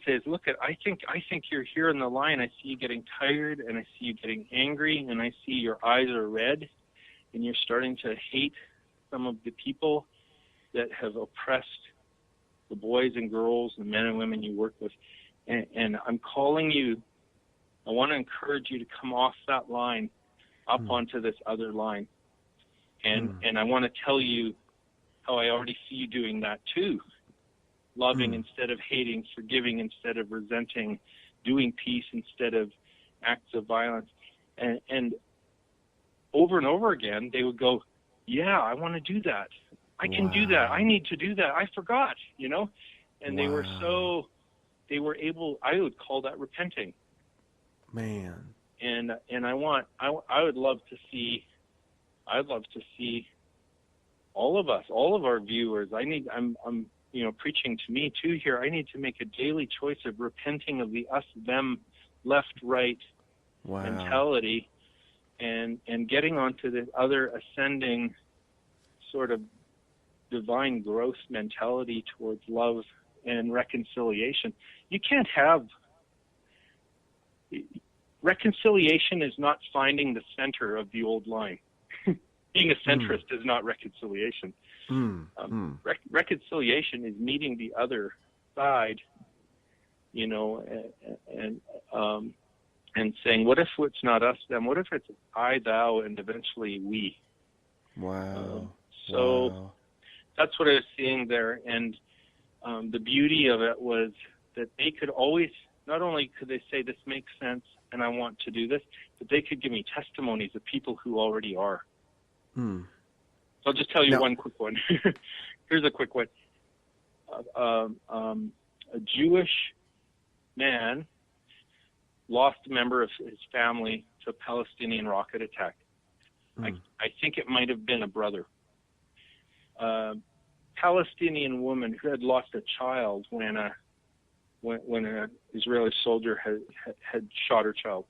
say is, look, I think you're here in the line. I see you getting tired, and I see you getting angry, and I see your eyes are red, and you're starting to hate some of the people that have oppressed the boys and girls, the men and women you work with. And I'm calling you, I want to encourage you to come off that line up onto this other line. And I want to tell you how I already see you doing that too. Loving instead of hating, forgiving instead of resenting, doing peace instead of acts of violence. And over and over again, they would go, yeah, I want to do that. I can do that. I need to do that. I forgot, And they were able, I would call that repenting. Man. And I would love to see all of us, all of our viewers. I'm preaching to me too here. I need to make a daily choice of repenting of the us, them, left, right mentality, and getting onto this other ascending sort of divine growth mentality towards love and reconciliation. You can't have reconciliation is not finding the center of the old line. Being a centrist is not reconciliation. Reconciliation is meeting the other side, and saying, what if it's not us, them? What if it's I, thou, and eventually we? So that's what I was seeing there. And the beauty of it was that they could always, not only could they say, this makes sense and I want to do this, but they could give me testimonies of people who already are. So I'll just tell you one quick one. Here's a quick one. A Jewish man lost a member of his family to a Palestinian rocket attack. I think it might have been a brother. Palestinian woman who had lost a child when an Israeli soldier had shot her child.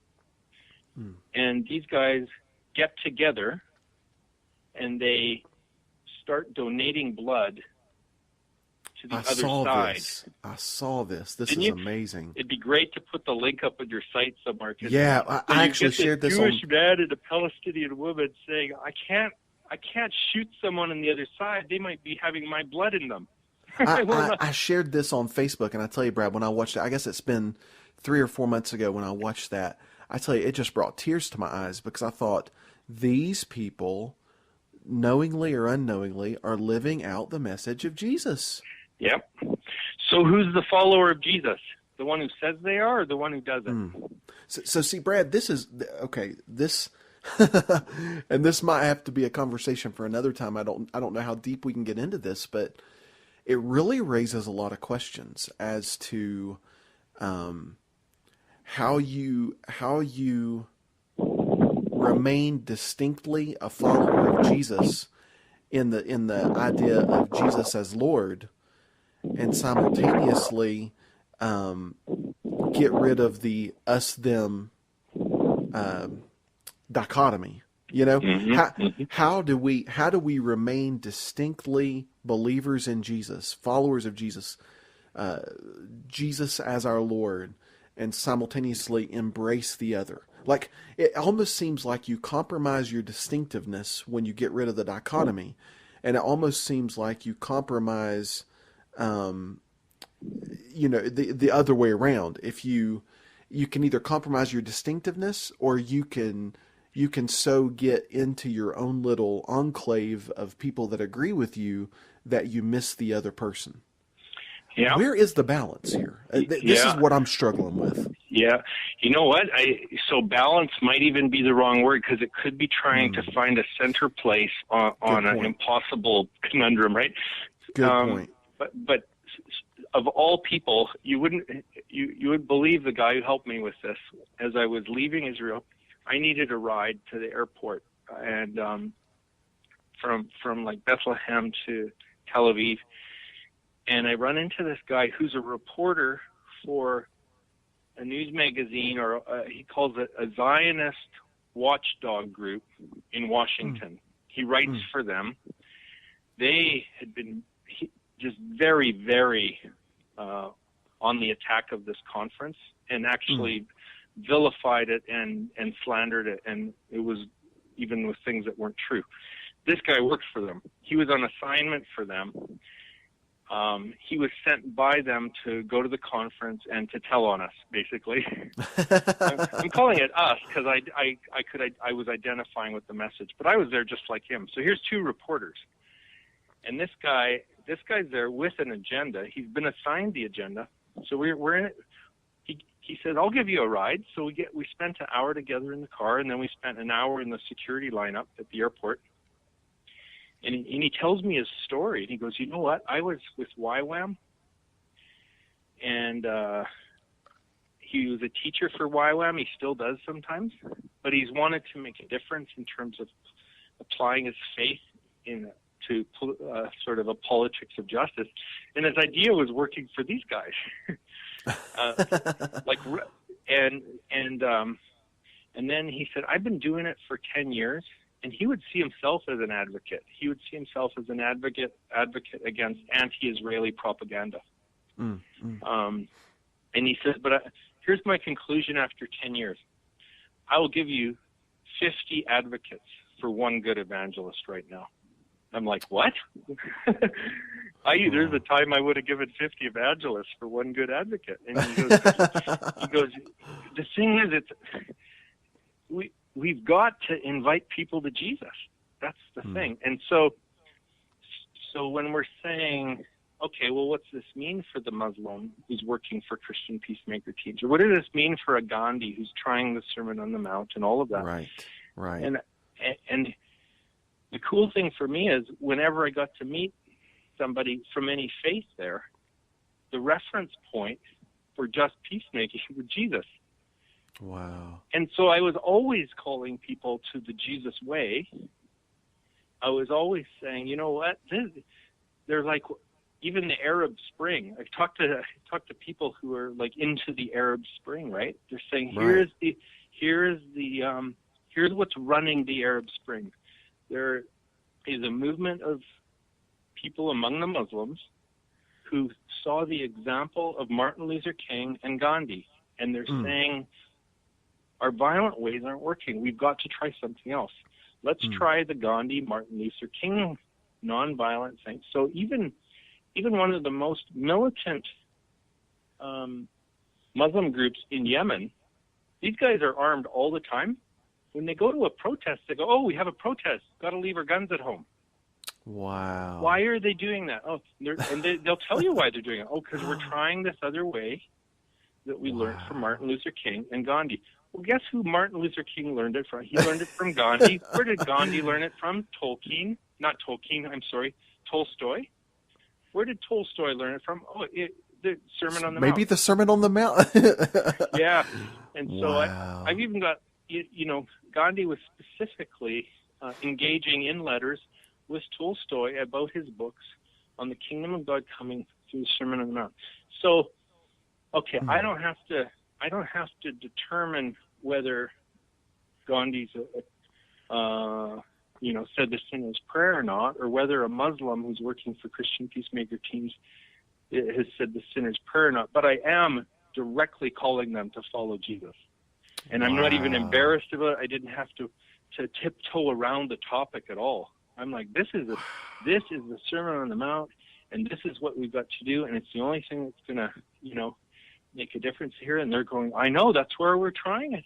And these guys get together and they start donating blood to the other side. I saw this. This is amazing. It'd be great to put the link up on your site somewhere. Yeah, I actually shared this Jewish man and a Palestinian woman saying, I can't shoot someone on the other side. They might be having my blood in them. I shared this on Facebook, and I tell you, Brad, when I watched it, I guess it's been 3 or 4 months ago when I watched that, I tell you, it just brought tears to my eyes because I thought, these people, knowingly or unknowingly, are living out the message of Jesus. Yep. So who's the follower of Jesus? The one who says they are, or the one who doesn't? So see, Brad, this is, okay, this... and this might have to be a conversation for another time. I don't know how deep we can get into this, but it really raises a lot of questions as to how you remain distinctly a follower of Jesus in the idea of Jesus as Lord, and simultaneously get rid of the us them dichotomy. You know, how do we remain distinctly believers in Jesus, followers of Jesus, Jesus as our Lord, and simultaneously embrace the other? Like, it almost seems like you compromise your distinctiveness when you get rid of the dichotomy, and it almost seems like you compromise, the other way around. If you can either compromise your distinctiveness, or you can so get into your own little enclave of people that agree with you that you miss the other person. Yeah. Where is the balance here? This is what I'm struggling with. Yeah. You know what? So balance might even be the wrong word, because it could be trying to find a center place on an impossible conundrum, right? Good point. But of all people, you would believe the guy who helped me with this. As I was leaving Israel, I needed a ride to the airport, and from like Bethlehem to Tel Aviv. And I run into this guy who's a reporter for a news magazine, or he calls it a Zionist watchdog group in Washington. He writes for them. They had been just very, very on the attack of this conference, and actually vilified it and slandered it, and it was even with things that weren't true. This guy worked for them. He was on assignment for them. He was sent by them to go to the conference and to tell on us, basically. I'm calling it us because I was identifying with the message, but I was there just like him. So here's two reporters, and this guy's there with an agenda. He's been assigned the agenda, so we're in it. He said, "I'll give you a ride." So we spent an hour together in the car, and then we spent an hour in the security lineup at the airport. And he tells me his story. And he goes, "You know what? I was with YWAM, and he was a teacher for YWAM. He still does sometimes, but he's wanted to make a difference in terms of applying his faith to sort of a politics of justice. And his idea was working for these guys, and then he said, I've been doing it for 10 years. And he would see himself as an advocate. He would see himself as an advocate against anti-Israeli propaganda. And he said, but here's my conclusion after 10 years. I will give you 50 advocates for one good evangelist right now. I'm like, what? There's a time I would have given 50 evangelists for one good advocate. And he goes, the thing is, we've got to invite people to Jesus. That's the thing. And so when we're saying, okay, well, what's this mean for the Muslim who's working for Christian peacemaker teams? Or what does this mean for a Gandhi who's trying the Sermon on the Mount and all of that? Right. And the cool thing for me is whenever I got to meet somebody from any faith there, the reference point for just peacemaking was Jesus. Wow. And so I was always calling people to the Jesus way. I was always saying, you know what? They're like, even the Arab Spring. I've talked to people who are like into the Arab Spring, right? They're saying, here's what's running the Arab Spring. There is a movement of people among the Muslims who saw the example of Martin Luther King and Gandhi, and they're saying, our violent ways aren't working. We've got to try something else. Let's try the Gandhi, Martin Luther King nonviolent thing. So even one of the most militant Muslim groups in Yemen, these guys are armed all the time. When they go to a protest, they go, "Oh, we have a protest. Got to leave our guns at home." Wow. Why are they doing that? Oh, they'll tell you why they're doing it. Oh, because we're trying this other way that we learned from Martin Luther King and Gandhi. Well, guess who Martin Luther King learned it from? He learned it from Gandhi. Where did Gandhi learn it from? Tolstoy. Where did Tolstoy learn it from? Oh, the Sermon on the Mount. Maybe the Sermon on the Mount. Yeah. And so I've even got, Gandhi was specifically engaging in letters with Tolstoy about his books on the kingdom of God coming through the Sermon on the Mount. So, okay, I don't have to determine whether Gandhi's said the sinner's prayer or not, or whether a Muslim who's working for Christian peacemaker teams has said the sinner's prayer or not. But I am directly calling them to follow Jesus. And I'm not even embarrassed about it. I didn't have to tiptoe around the topic at all. I'm like, this is the Sermon on the Mount, and this is what we've got to do, and it's the only thing that's going to, make a difference here. And they're going, I know, that's where we're trying it.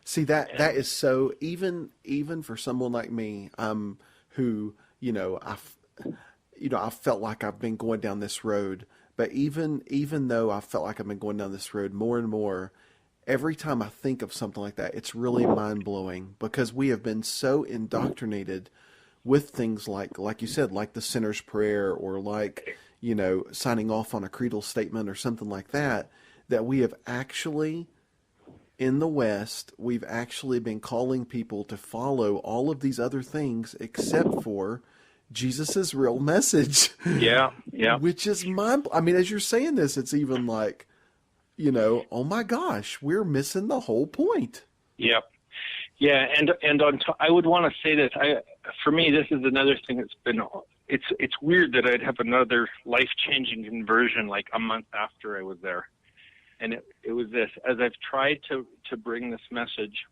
See, that is so, even for someone like me, who, I felt like I've been going down this road, but even though I felt like I've been going down this road more and more, every time I think of something like that, it's really mind-blowing, because we have been so indoctrinated with things like you said, like the sinner's prayer, or like, signing off on a creedal statement or something like that, that we have actually, in the West, we've actually been calling people to follow all of these other things except for Jesus's real message. Yeah. Which is as you're saying this, it's even like, oh my gosh, we're missing the whole point. Yep. Yeah, and I would want to say that for me, this is another thing that's been. It's weird that I'd have another life-changing conversion like a month after I was there, and it was this. As I've tried to bring this message,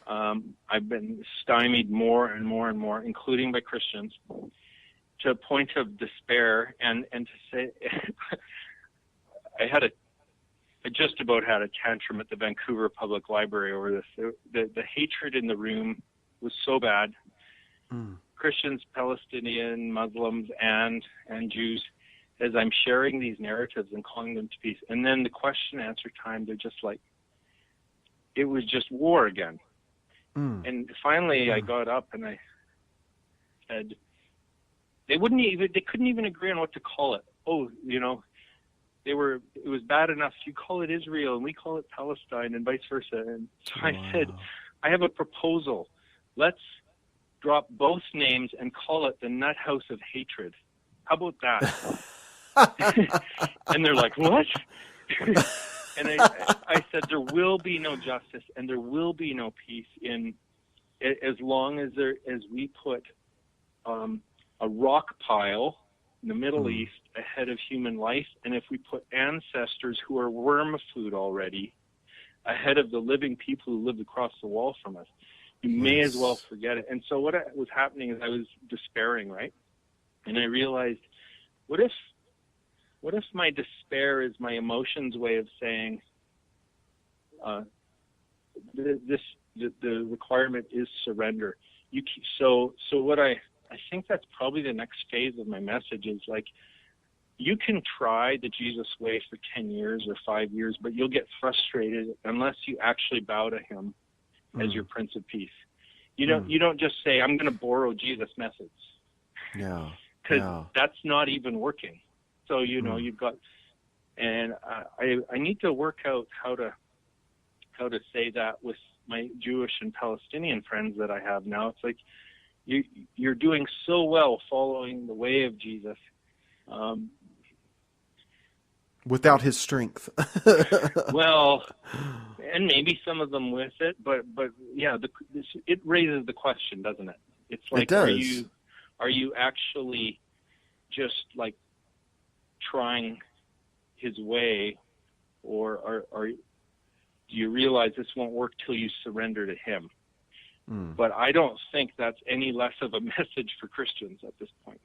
I've been stymied more and more and more, including by Christians, to a point of despair, and to say, I just about had a tantrum at the Vancouver Public Library over this. The hatred in the room was so bad. Christians, Palestinian, Muslims, and Jews, as I'm sharing these narratives and calling them to peace. And then the question and answer time, they're just like, it was just war again. And finally I got up and I said, they couldn't even agree on what to call it. It was bad enough. You call it Israel and we call it Palestine and vice versa. And so I said, I have a proposal. Let's drop both names and call it the Nut House of Hatred. How about that? And they're like, what? And I said, there will be no justice and there will be no peace as long as we put a rock pile in the Middle East ahead of human life, and if we put ancestors who are worm food already ahead of the living people who lived across the wall from us, you may as well forget it. And so what was happening is I was despairing, right? And I realized, what if my despair is my emotions' way of saying, the requirement is surrender. So what I think that's probably the next phase of my message is like, you can try the Jesus way for 10 years or 5 years, but you'll get frustrated unless you actually bow to him as your Prince of Peace. You don't just say, I'm going to borrow Jesus' methods. Yeah. Because that's not even working. So, you've got, and I need to work out how to say that with my Jewish and Palestinian friends that I have now. It's like, you're doing so well following the way of Jesus. Without his strength. Well, and maybe some of them with it, but yeah, it raises the question, doesn't it? It's like, it does. Are you actually just like trying his way, or do you realize this won't work till you surrender to him? But I don't think that's any less of a message for Christians at this point.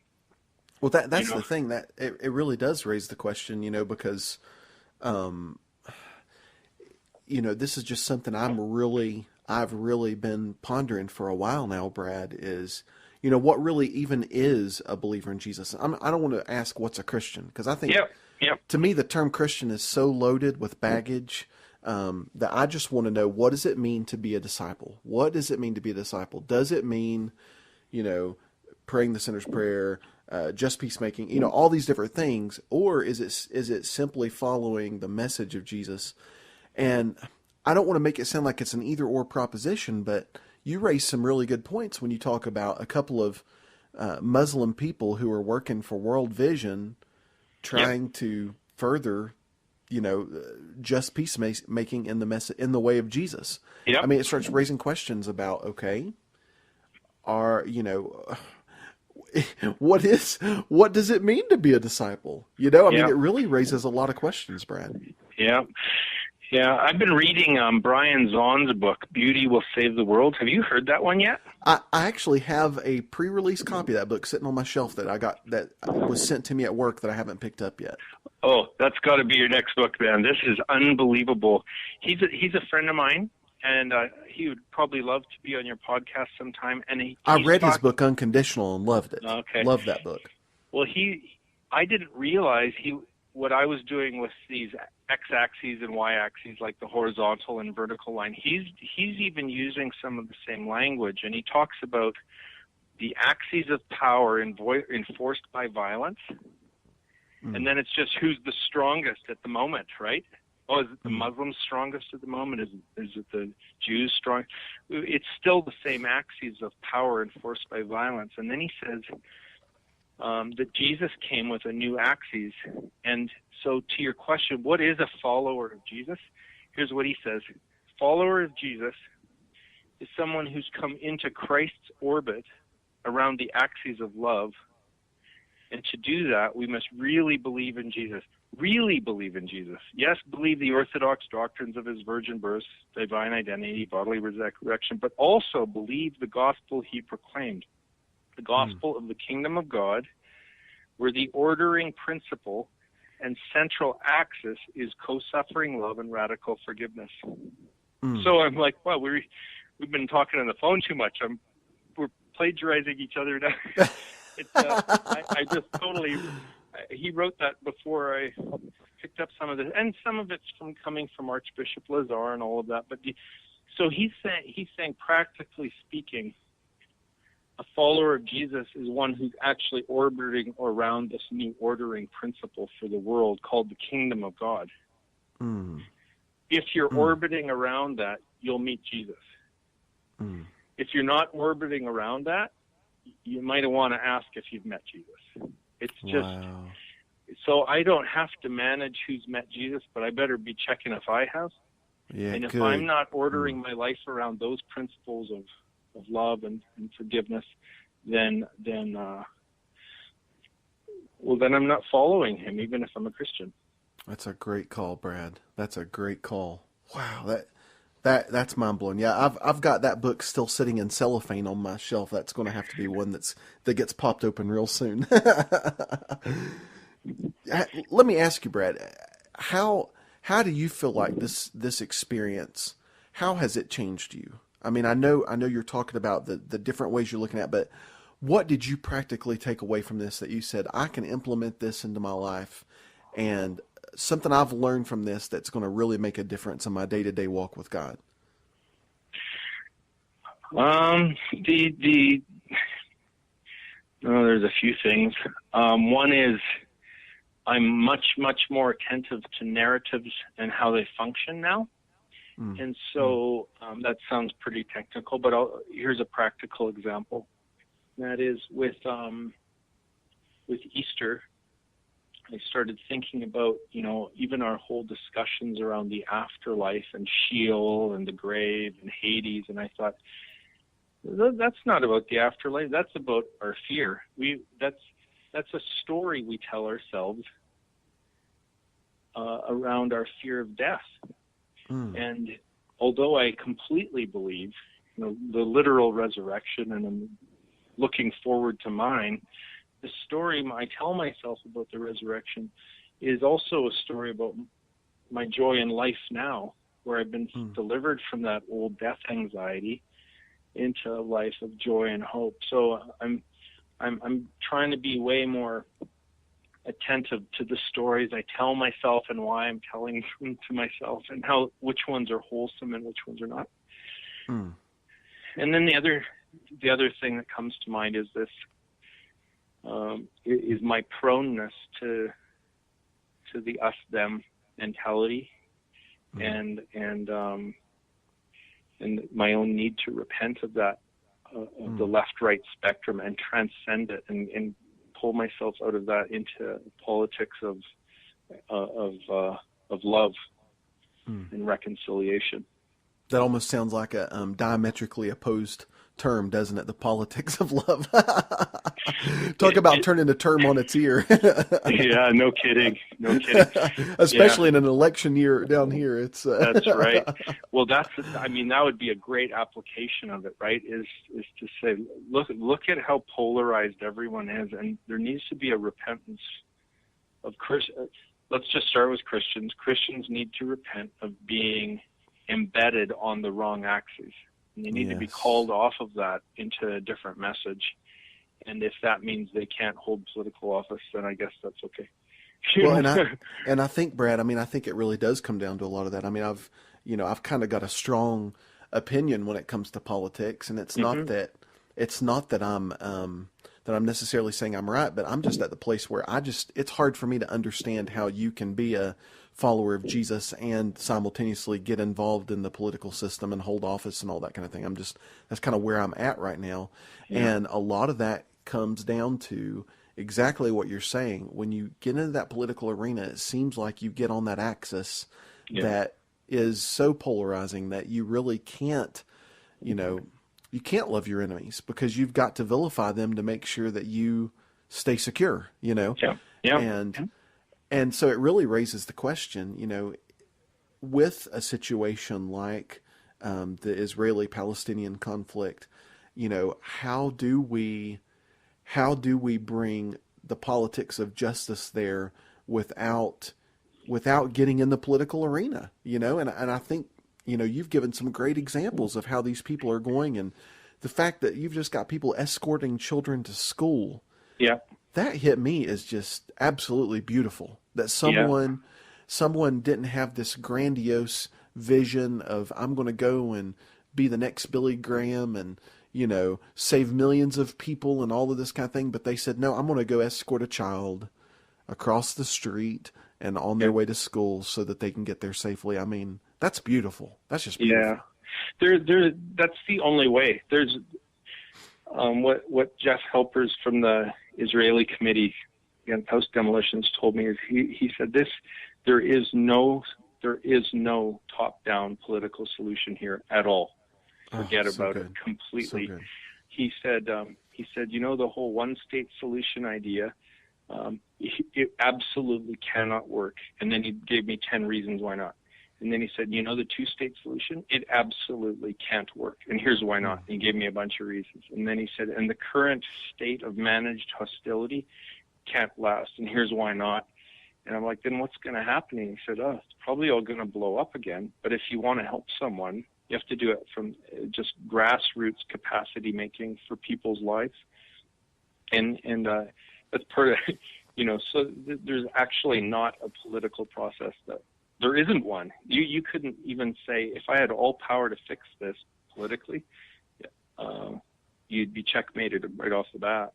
Well, that's the thing, that it really does raise the question, because, this is just something I've really been pondering for a while now, Brad, is, what really even is a believer in Jesus? I don't want to ask what's a Christian, because I think, to me, the term Christian is so loaded with baggage that I just want to know, what does it mean to be a disciple? What does it mean to be a disciple? Does it mean, praying the sinner's prayer, just peacemaking, all these different things, or is it simply following the message of Jesus? And I don't want to make it sound like it's an either or proposition, but you raise some really good points when you talk about a couple of Muslim people who are working for World Vision, trying to further, just peacemaking in the way of Jesus. Yep. I mean, it starts raising questions about, okay, what does it mean to be a disciple? I mean, it really raises a lot of questions, Brad. Yeah. Yeah, I've been reading Brian Zahn's book, Beauty Will Save the World. Have you heard that one yet? I actually have a pre-release copy of that book sitting on my shelf that I got that was sent to me at work that I haven't picked up yet. Oh, that's got to be your next book, man. This is unbelievable. He's a friend of mine, and he would probably love to be on your podcast sometime. And I read his book Unconditional and loved it. Okay. Loved that book. Well, I didn't realize what I was doing with these x-axes and y-axes, like the horizontal and vertical line. He's even using some of the same language, and he talks about the axes of power enforced by violence, and then it's just who's the strongest at the moment, right? Oh, is it the Muslims strongest at the moment? Is it the Jews strong? It's still the same axes of power enforced by violence. And then he says that Jesus came with a new axis. And so to your question, what is a follower of Jesus? Here's what he says. Follower of Jesus is someone who's come into Christ's orbit around the axes of love. And to do that, we must really believe in Jesus. Really believe in Jesus. Yes, believe the orthodox doctrines of his virgin birth, divine identity, bodily resurrection, but also believe the gospel he proclaimed. The gospel of the kingdom of God, where the ordering principle and central axis is co-suffering love and radical forgiveness. So I'm like, well, we've been talking on the phone too much. We're plagiarizing each other now. I just totally. He wrote that before I picked up some of this, and some of it's coming from Archbishop Lazar and all of that. But so he's saying, practically speaking, a follower of Jesus is one who's actually orbiting around this new ordering principle for the world called the kingdom of God. If you're orbiting around that, you'll meet Jesus. If you're not orbiting around that, you might want to ask if you've met Jesus. It's just, so I don't have to manage who's met Jesus, but I better be checking if I have. Yeah, and if I'm not ordering my life around those principles of love and forgiveness, then I'm not following him, even if I'm a Christian. That's a great call, Brad. That's a great call. Wow, that's mind blowing. Yeah, I've got that book still sitting in cellophane on my shelf. That's going to have to be one that gets popped open real soon. Let me ask you, Brad, how do you feel like this experience? How has it changed you? I mean, I know you're talking about the different ways you're looking at, but what did you practically take away from this that you said, I can implement this into my life, and something I've learned from this that's going to really make a difference in my day-to-day walk with God? There's a few things. One is I'm much, much more attentive to narratives and how they function now. And so that sounds pretty technical, but here's a practical example. That is with Easter, I started thinking about, even our whole discussions around the afterlife and Sheol and the grave and Hades. And I thought, that's not about the afterlife. That's about our fear. That's a story we tell ourselves around our fear of death. And although I completely believe, the literal resurrection, and I'm looking forward to mine, the story I tell myself about the resurrection is also a story about my joy in life now, where I've been delivered from that old death anxiety into a life of joy and hope. So I'm trying to be way more attentive to the stories I tell myself and why I'm telling them to myself, and which ones are wholesome and which ones are not. And then the other thing that comes to mind is this. Is my proneness to the us-them mentality, and my own need to repent of that. of the left-right spectrum and transcend it and pull myself out of that into politics of love and reconciliation. That almost sounds like a diametrically opposed term, doesn't it? The politics of love. Talk about turning a term on its ear. Yeah, no kidding. Especially in an election year down here. It's That's right. Well, that would be a great application of it, right? Is to say, look at how polarized everyone is, and there needs to be a repentance of Let's just start with Christians. Christians need to repent of being embedded on the wrong axis. And they need to be called off of that into a different message. And if that means they can't hold political office, then I guess that's okay. Well, and I think, Brad, I think it really does come down to a lot of that. I've kind of got a strong opinion when it comes to politics, and it's not that I'm necessarily saying I'm right, but I'm just at the place where it's hard for me to understand how you can be a follower of Jesus and simultaneously get involved in the political system and hold office and all that kind of thing. That's kind of where I'm at right now. Yeah. And a lot of that comes down to exactly what you're saying. When you get into that political arena, it seems like you get on that axis that is so polarizing that you really can't, you can't love your enemies because you've got to vilify them to make sure that you stay secure, Yeah. And so it really raises the question, with a situation like the Israeli-Palestinian conflict, how do we bring the politics of justice there without getting in the political arena, And I think, you've given some great examples of how these people are going, and the fact that you've just got people escorting children to school. Yeah. That hit me as just absolutely beautiful. That someone didn't have this grandiose vision of I'm going to go and be the next Billy Graham and, save millions of people and all of this kind of thing. But they said, no, I'm going to go escort a child across the street and on their way to school so that they can get there safely. That's beautiful. That's just beautiful. Yeah. That's the only way. There's what Jeff Helpers from the Israeli Committee Against House Demolitions told me is he said this: there is no top-down political solution here at all. Forget about it completely. So he said the whole one-state solution idea, it absolutely cannot work. And then he gave me 10 reasons why not. And then he said, the two-state solution, it absolutely can't work. And here's why not. He gave me a bunch of reasons. And then he said, and the current state of managed hostility can't last. And here's why not. And I'm like, then what's going to happen? And he said, it's probably all going to blow up again. But if you want to help someone, you have to do it from just grassroots capacity making for people's lives. And that's part of, so there's actually not a political process that, there isn't one. You couldn't even say, if I had all power to fix this politically, you'd be checkmated right off the bat.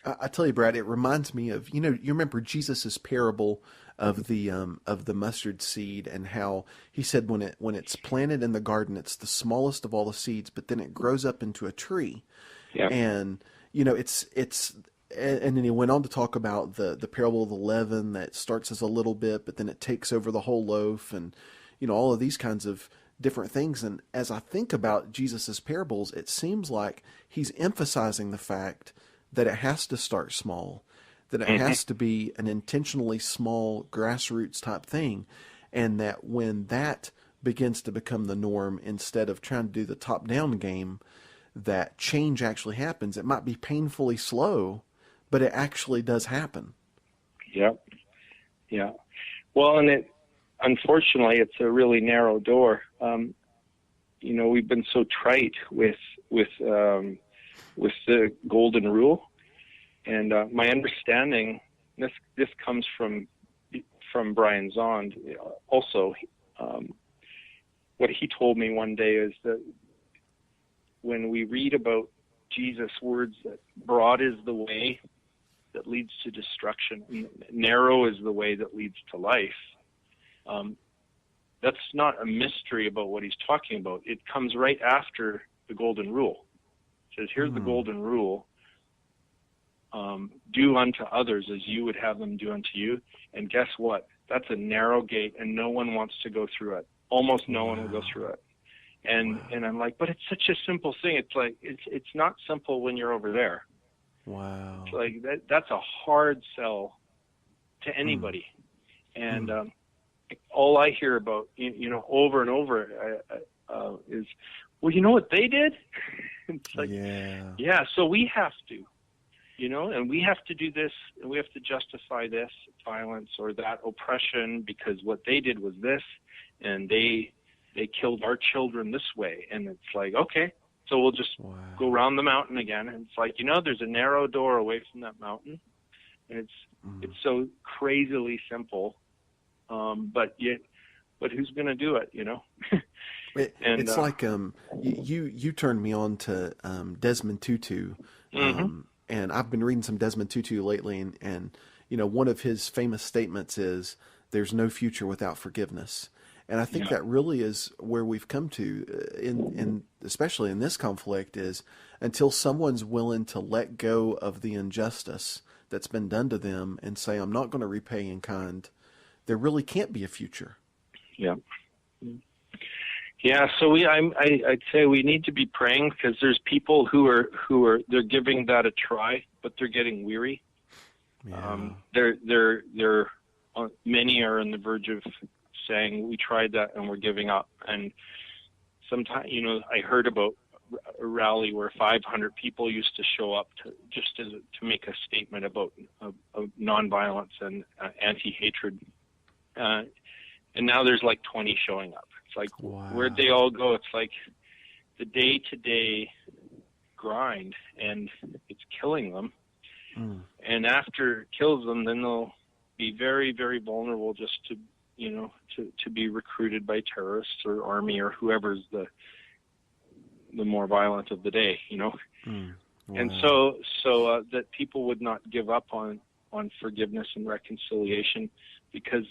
I tell you, Brad, it reminds me of, you remember Jesus's parable of the mustard seed and how he said when it's planted in the garden, it's the smallest of all the seeds, but then it grows up into a tree. Yeah. And, and then he went on to talk about the parable of the leaven that starts as a little bit, but then it takes over the whole loaf and, all of these kinds of different things. And as I think about Jesus's parables, it seems like he's emphasizing the fact that it has to start small, that it has to be an intentionally small grassroots type thing. And that when that begins to become the norm, instead of trying to do the top-down game, that change actually happens. It might be painfully slow, but it actually does happen. Yep. Yeah. Well, and unfortunately, it's a really narrow door. We've been so trite with the golden rule, and my understanding, this comes from Brian Zond. Also, what he told me one day is that when we read about Jesus' words that broad is the way that leads to destruction, and narrow is the way that leads to life, that's not a mystery about what he's talking about. It comes right after the golden rule. It says, here's the golden rule. Do unto others as you would have them do unto you. And guess what? That's a narrow gate, and no one wants to go through it. Almost no one will go through it. And I'm like, but it's such a simple thing. It's like, it's not simple when you're over there. Wow. It's like that's a hard sell to anybody. And all I hear about, over and over is, well, you know what they did? It's like, yeah, so we have to, and we have to do this, and we have to justify this violence or that oppression because what they did was this, and they killed our children this way. And it's like, okay, so we'll just go around the mountain again. And it's like, there's a narrow door away from that mountain, and it's so crazily simple, but who's going to do it? It's like you turned me on to Desmond Tutu, and I've been reading some Desmond Tutu lately, and one of his famous statements is, "There's no future without forgiveness." And I think that really is where we've come to, in especially in this conflict, is until someone's willing to let go of the injustice that's been done to them and say, "I'm not going to repay in kind," there really can't be a future. Yeah. Yeah, so I'd say we need to be praying because there's people who are they're giving that a try, but they're getting weary. Yeah. They're many are on the verge of saying we tried that and we're giving up. And sometimes, I heard about a rally where 500 people used to show up to make a statement about nonviolence and anti-hatred, and now there's like 20 showing up. It's like, where'd they all go? It's like the day-to-day grind, and it's killing them. And after it kills them, then they'll be very, very vulnerable just to be recruited by terrorists or army or whoever's the more violent of the day, And so that people would not give up on forgiveness and reconciliation because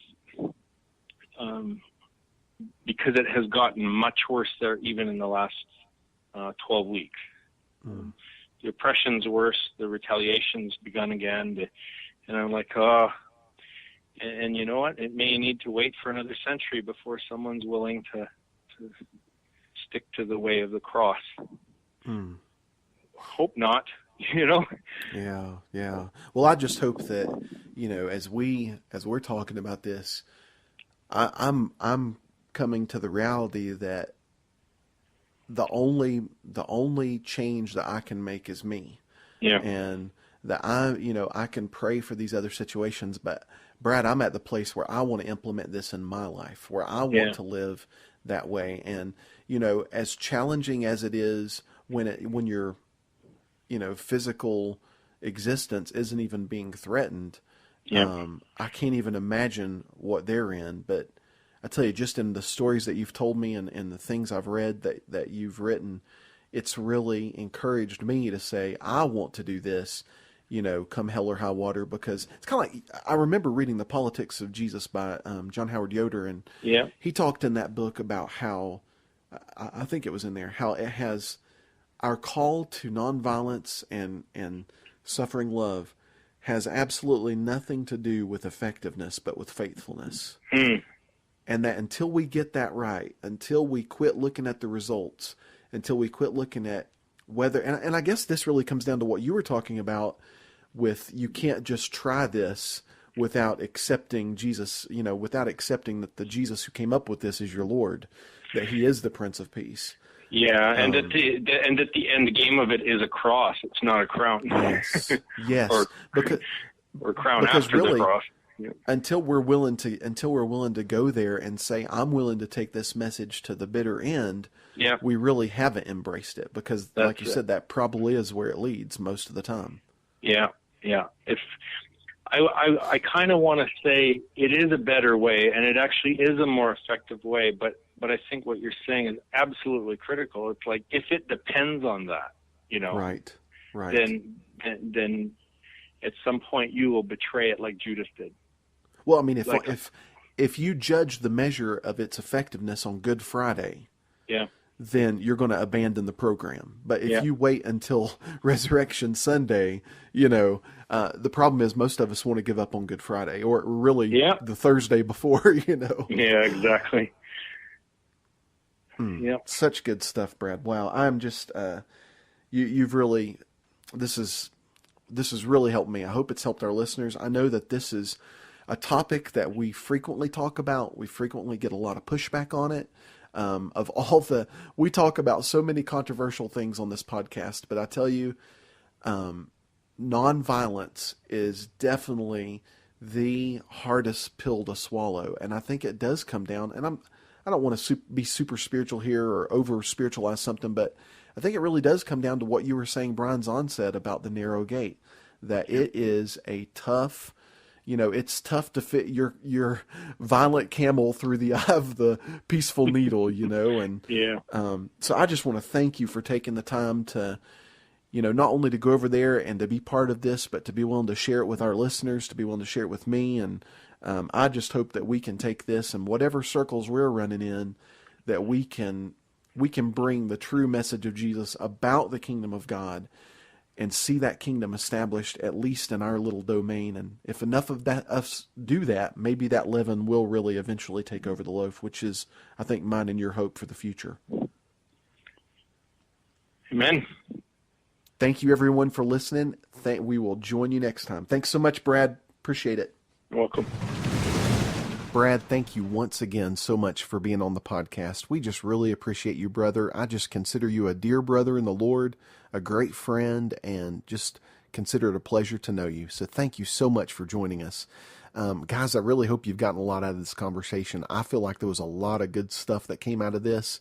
it has gotten much worse there even in the last 12 weeks. The oppression's worse, the retaliation's begun again, and I'm like, and you know what? It may need to wait for another century before someone's willing to stick to the way of the cross. Hope not, Yeah. Well, I just hope that, as we're talking about this, I'm coming to the reality that the only change that I can make is me. Yeah. And that I can pray for these other situations, but Brad, I'm at the place where I want to implement this in my life, where I want to live that way. And, as challenging as it is when your, physical existence isn't even being threatened, I can't even imagine what they're in. But I tell you, just in the stories that you've told me and the things I've read that you've written, it's really encouraged me to say, I want to do this, come hell or high water, because it's kind of like, I remember reading The Politics of Jesus by John Howard Yoder, and he talked in that book about how, I think it was in there, how it has our call to nonviolence and suffering love has absolutely nothing to do with effectiveness, but with faithfulness. And that until we get that right, until we quit looking at the results, until we quit looking at whether, and I guess this really comes down to what you were talking about with, you can't just try this without accepting Jesus, without accepting that the Jesus who came up with this is your Lord, that he is the Prince of Peace. Yeah, and at the end game of it is a cross. It's not a crown. Yes. or crown after really, the cross. Yeah. Until we're willing to go there and say, I'm willing to take this message to the bitter end, we really haven't embraced it, because like you said, that probably is where it leads most of the time. Yeah. If I kind of want to say it is a better way, and it actually is a more effective way, but I think what you're saying is absolutely critical. It's like, if it depends on that, right. Then at some point you will betray it like Judas did. Well, I mean, if you judge the measure of its effectiveness on Good Friday, then you're going to abandon the program. But if Yeah. you wait until Resurrection Sunday, the problem is most of us want to give up on Good Friday, or really the Thursday before, Yeah, exactly. Yep. Such good stuff, Brad. Wow. I'm just, you've really, this has really helped me. I hope it's helped our listeners. I know that this is a topic that we frequently talk about. We frequently get a lot of pushback on it. We talk about so many controversial things on this podcast, but I tell you, nonviolence is definitely the hardest pill to swallow. And I think it does come down, and I don't want to be super spiritual here or over spiritualize something, but I think it really does come down to what you were saying, Brian Zahn said about the narrow gate, that it is a tough, it's tough to fit your violent camel through the eye of the peaceful needle, and so I just want to thank you for taking the time to, not only to go over there and to be part of this, but to be willing to share it with our listeners, to be willing to share it with me. And I just hope that we can take this and whatever circles we're running in, that we can bring the true message of Jesus about the kingdom of God and see that kingdom established at least in our little domain. And if enough of us do that, maybe that leaven will really eventually take over the loaf, which is, I think, mine and your hope for the future. Amen. Thank you, everyone, for listening. We will join you next time. Thanks so much, Brad. Appreciate it. You're welcome. Brad, thank you once again so much for being on the podcast. We just really appreciate you, brother. I just consider you a dear brother in the Lord, a great friend, and just consider it a pleasure to know you. So thank you so much for joining us. Guys, I really hope you've gotten a lot out of this conversation. I feel like there was a lot of good stuff that came out of this.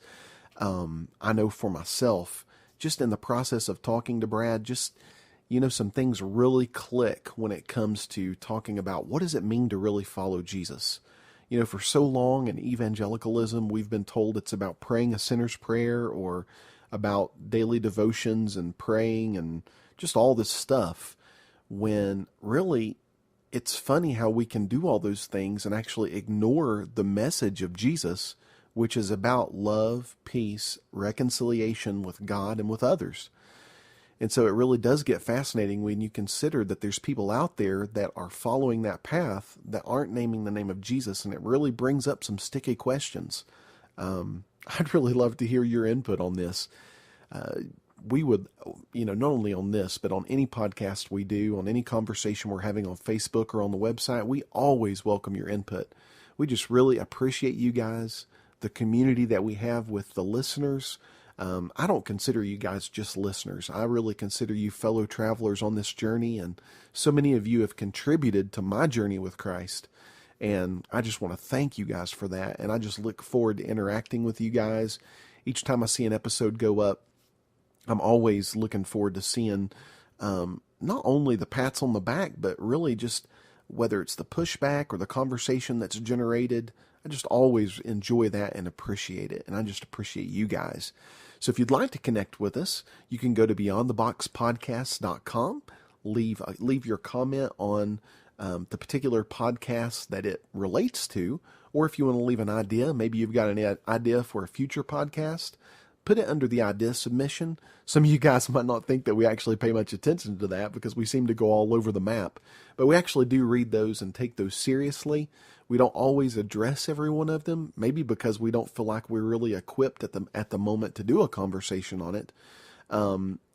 I know for myself, just in the process of talking to Brad, just, some things really click when it comes to talking about what does it mean to really follow Jesus. For so long in evangelicalism, we've been told it's about praying a sinner's prayer or about daily devotions and praying and just all this stuff, when really it's funny how we can do all those things and actually ignore the message of Jesus, which is about love, peace, reconciliation with God and with others. And so it really does get fascinating when you consider that there's people out there that are following that path that aren't naming the name of Jesus, and it really brings up some sticky questions. I'd really love to hear your input on this. We would, not only on this, but on any podcast we do, on any conversation we're having on Facebook or on the website, we always welcome your input. We just really appreciate you guys, the community that we have with the listeners. I don't consider you guys just listeners. I really consider you fellow travelers on this journey, and so many of you have contributed to my journey with Christ. And I just want to thank you guys for that. And I just look forward to interacting with you guys. Each time I see an episode go up, I'm always looking forward to seeing not only the pats on the back, but really just whether it's the pushback or the conversation that's generated. I just always enjoy that and appreciate it. And I just appreciate you guys. So if you'd like to connect with us, you can go to beyondtheboxpodcast.com, leave your comment on the particular podcast that it relates to, or if you want to leave an idea, maybe you've got an idea for a future podcast, put it under the idea submission. Some of you guys might not think that we actually pay much attention to that because we seem to go all over the map, but we actually do read those and take those seriously. We don't always address every one of them, maybe because we don't feel like we're really equipped at the moment to do a conversation on it.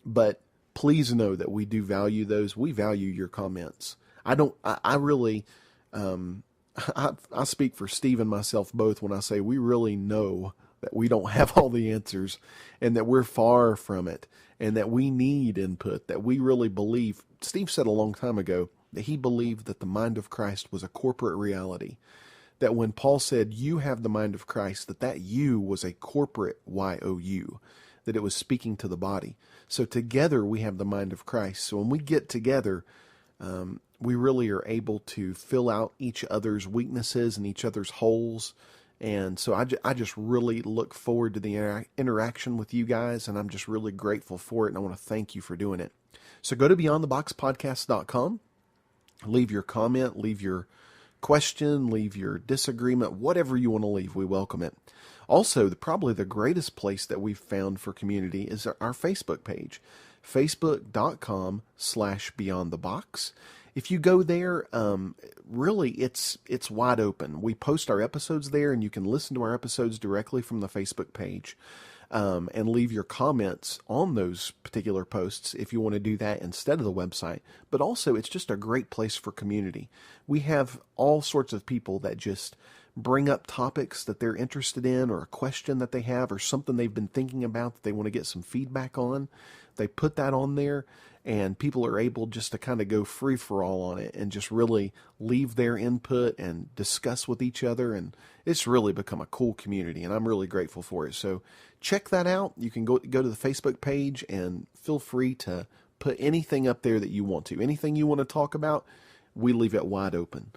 But please know that we do value those. We value your comments. I speak for Steve and myself both when I say we really know that we don't have all the answers and that we're far from it and that we need input, that we really believe. Steve said a long time ago that he believed that the mind of Christ was a corporate reality, that when Paul said, you have the mind of Christ, that you was a corporate Y-O-U, that it was speaking to the body. So together we have the mind of Christ. So when we get together, we really are able to fill out each other's weaknesses and each other's holes. And so I just really look forward to the interaction with you guys, and I'm just really grateful for it, and I want to thank you for doing it. So go to beyondtheboxpodcast.com. Leave your comment, leave your question, leave your disagreement, whatever you want to leave. We welcome it. Also, probably the greatest place that we've found for community is our Facebook page, facebook.com/beyondthebox. If you go there, really it's wide open. We post our episodes there, and you can listen to our episodes directly from the Facebook page, and leave your comments on those particular posts if you want to do that instead of the website. But also, it's just a great place for community. We have all sorts of people that just bring up topics that they're interested in, or a question that they have, or something they've been thinking about that they want to get some feedback on. They put that on there, and people are able just to kind of go free for all on it and just really leave their input and discuss with each other. And it's really become a cool community, and I'm really grateful for it. So check that out. You can go to the Facebook page and feel free to put anything up there that you want to. Anything you want to talk about, we leave it wide open.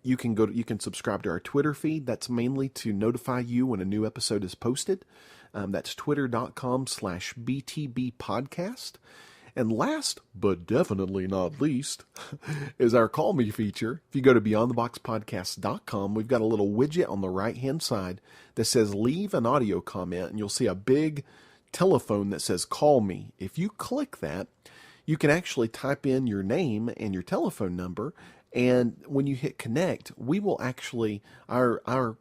You can subscribe to our Twitter feed. That's mainly to notify you when a new episode is posted. That's twitter.com/BTB podcast. And last, but definitely not least, is our Call Me feature. If you go to beyondtheboxpodcast.com, we've got a little widget on the right-hand side that says leave an audio comment, and you'll see a big telephone that says Call Me. If you click that, you can actually type in your name and your telephone number, and when you hit connect, we will actually, our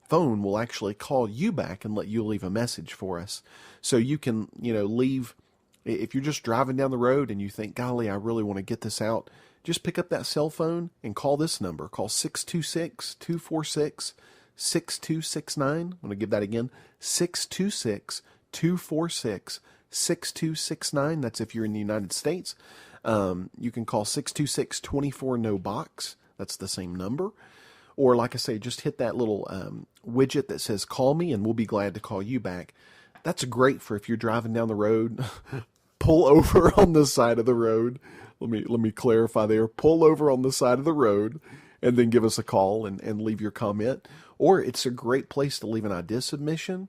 phone will actually call you back and let you leave a message for us. So you can, leave. If you're just driving down the road and you think, golly, I really want to get this out, just pick up that cell phone and call this number. Call 626-246-6269. I'm going to give that again, 626-246-6269. That's if you're in the United States. You can call 626-24-NO-BOX. That's the same number. Or like I say, just hit that little widget that says call me, and we'll be glad to call you back. That's great for if you're driving down the road. Pull over on the side of the road. Let me clarify there. Pull over on the side of the road and then give us a call and leave your comment. Or it's a great place to leave an idea submission.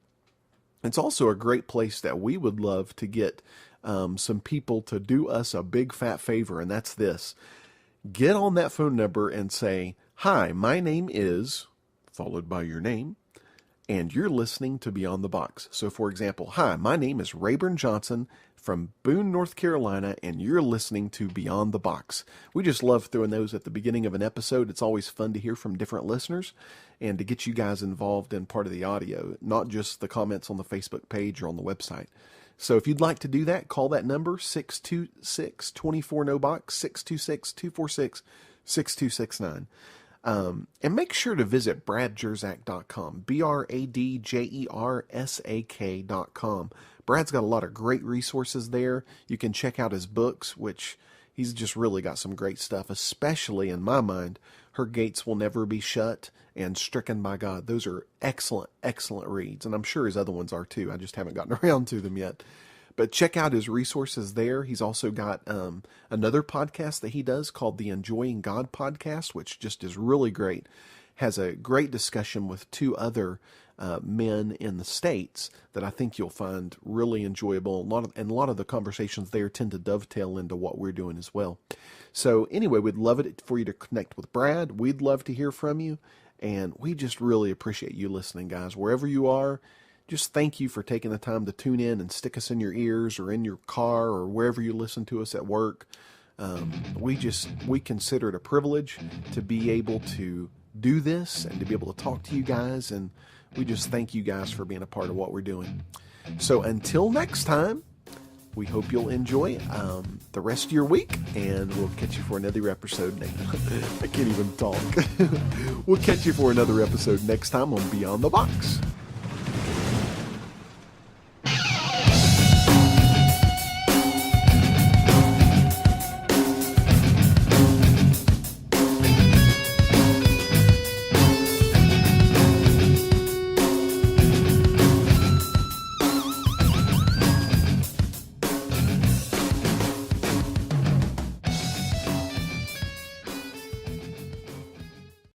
It's also a great place that we would love to get some people to do us a big fat favor, and that's this. Get on that phone number and say, hi, my name is, followed by your name, and you're listening to Beyond the Box. So, for example, hi, my name is Rayburn Johnson from Boone, North Carolina, and you're listening to Beyond the Box. We just love throwing those at the beginning of an episode. It's always fun to hear from different listeners and to get you guys involved in part of the audio, not just the comments on the Facebook page or on the website. So if you'd like to do that, call that number, 626-24-NO-BOX, 626-246-6269. And make sure to visit bradjersak.com, BRADJERSAK.com. Brad's got a lot of great resources there. You can check out his books, which he's just really got some great stuff, especially in my mind, Her Gates Will Never Be Shut and Stricken by God. Those are excellent, excellent reads, and I'm sure his other ones are too. I just haven't gotten around to them yet. But check out his resources there. He's also got another podcast that he does called the Enjoying God Podcast, which just is really great. Has a great discussion with two other men in the States that I think you'll find really enjoyable. A lot of the conversations there tend to dovetail into what we're doing as well. So anyway, we'd love it for you to connect with Brad. We'd love to hear from you. And we just really appreciate you listening, guys. Wherever you are, just thank you for taking the time to tune in and stick us in your ears or in your car or wherever you listen to us at work. We consider it a privilege to be able to do this and to be able to talk to you guys. And we just thank you guys for being a part of what we're doing. So until next time, we hope you'll enjoy the rest of your week, and we'll catch you for another episode. I can't even talk. We'll catch you for another episode next time on Beyond the Box.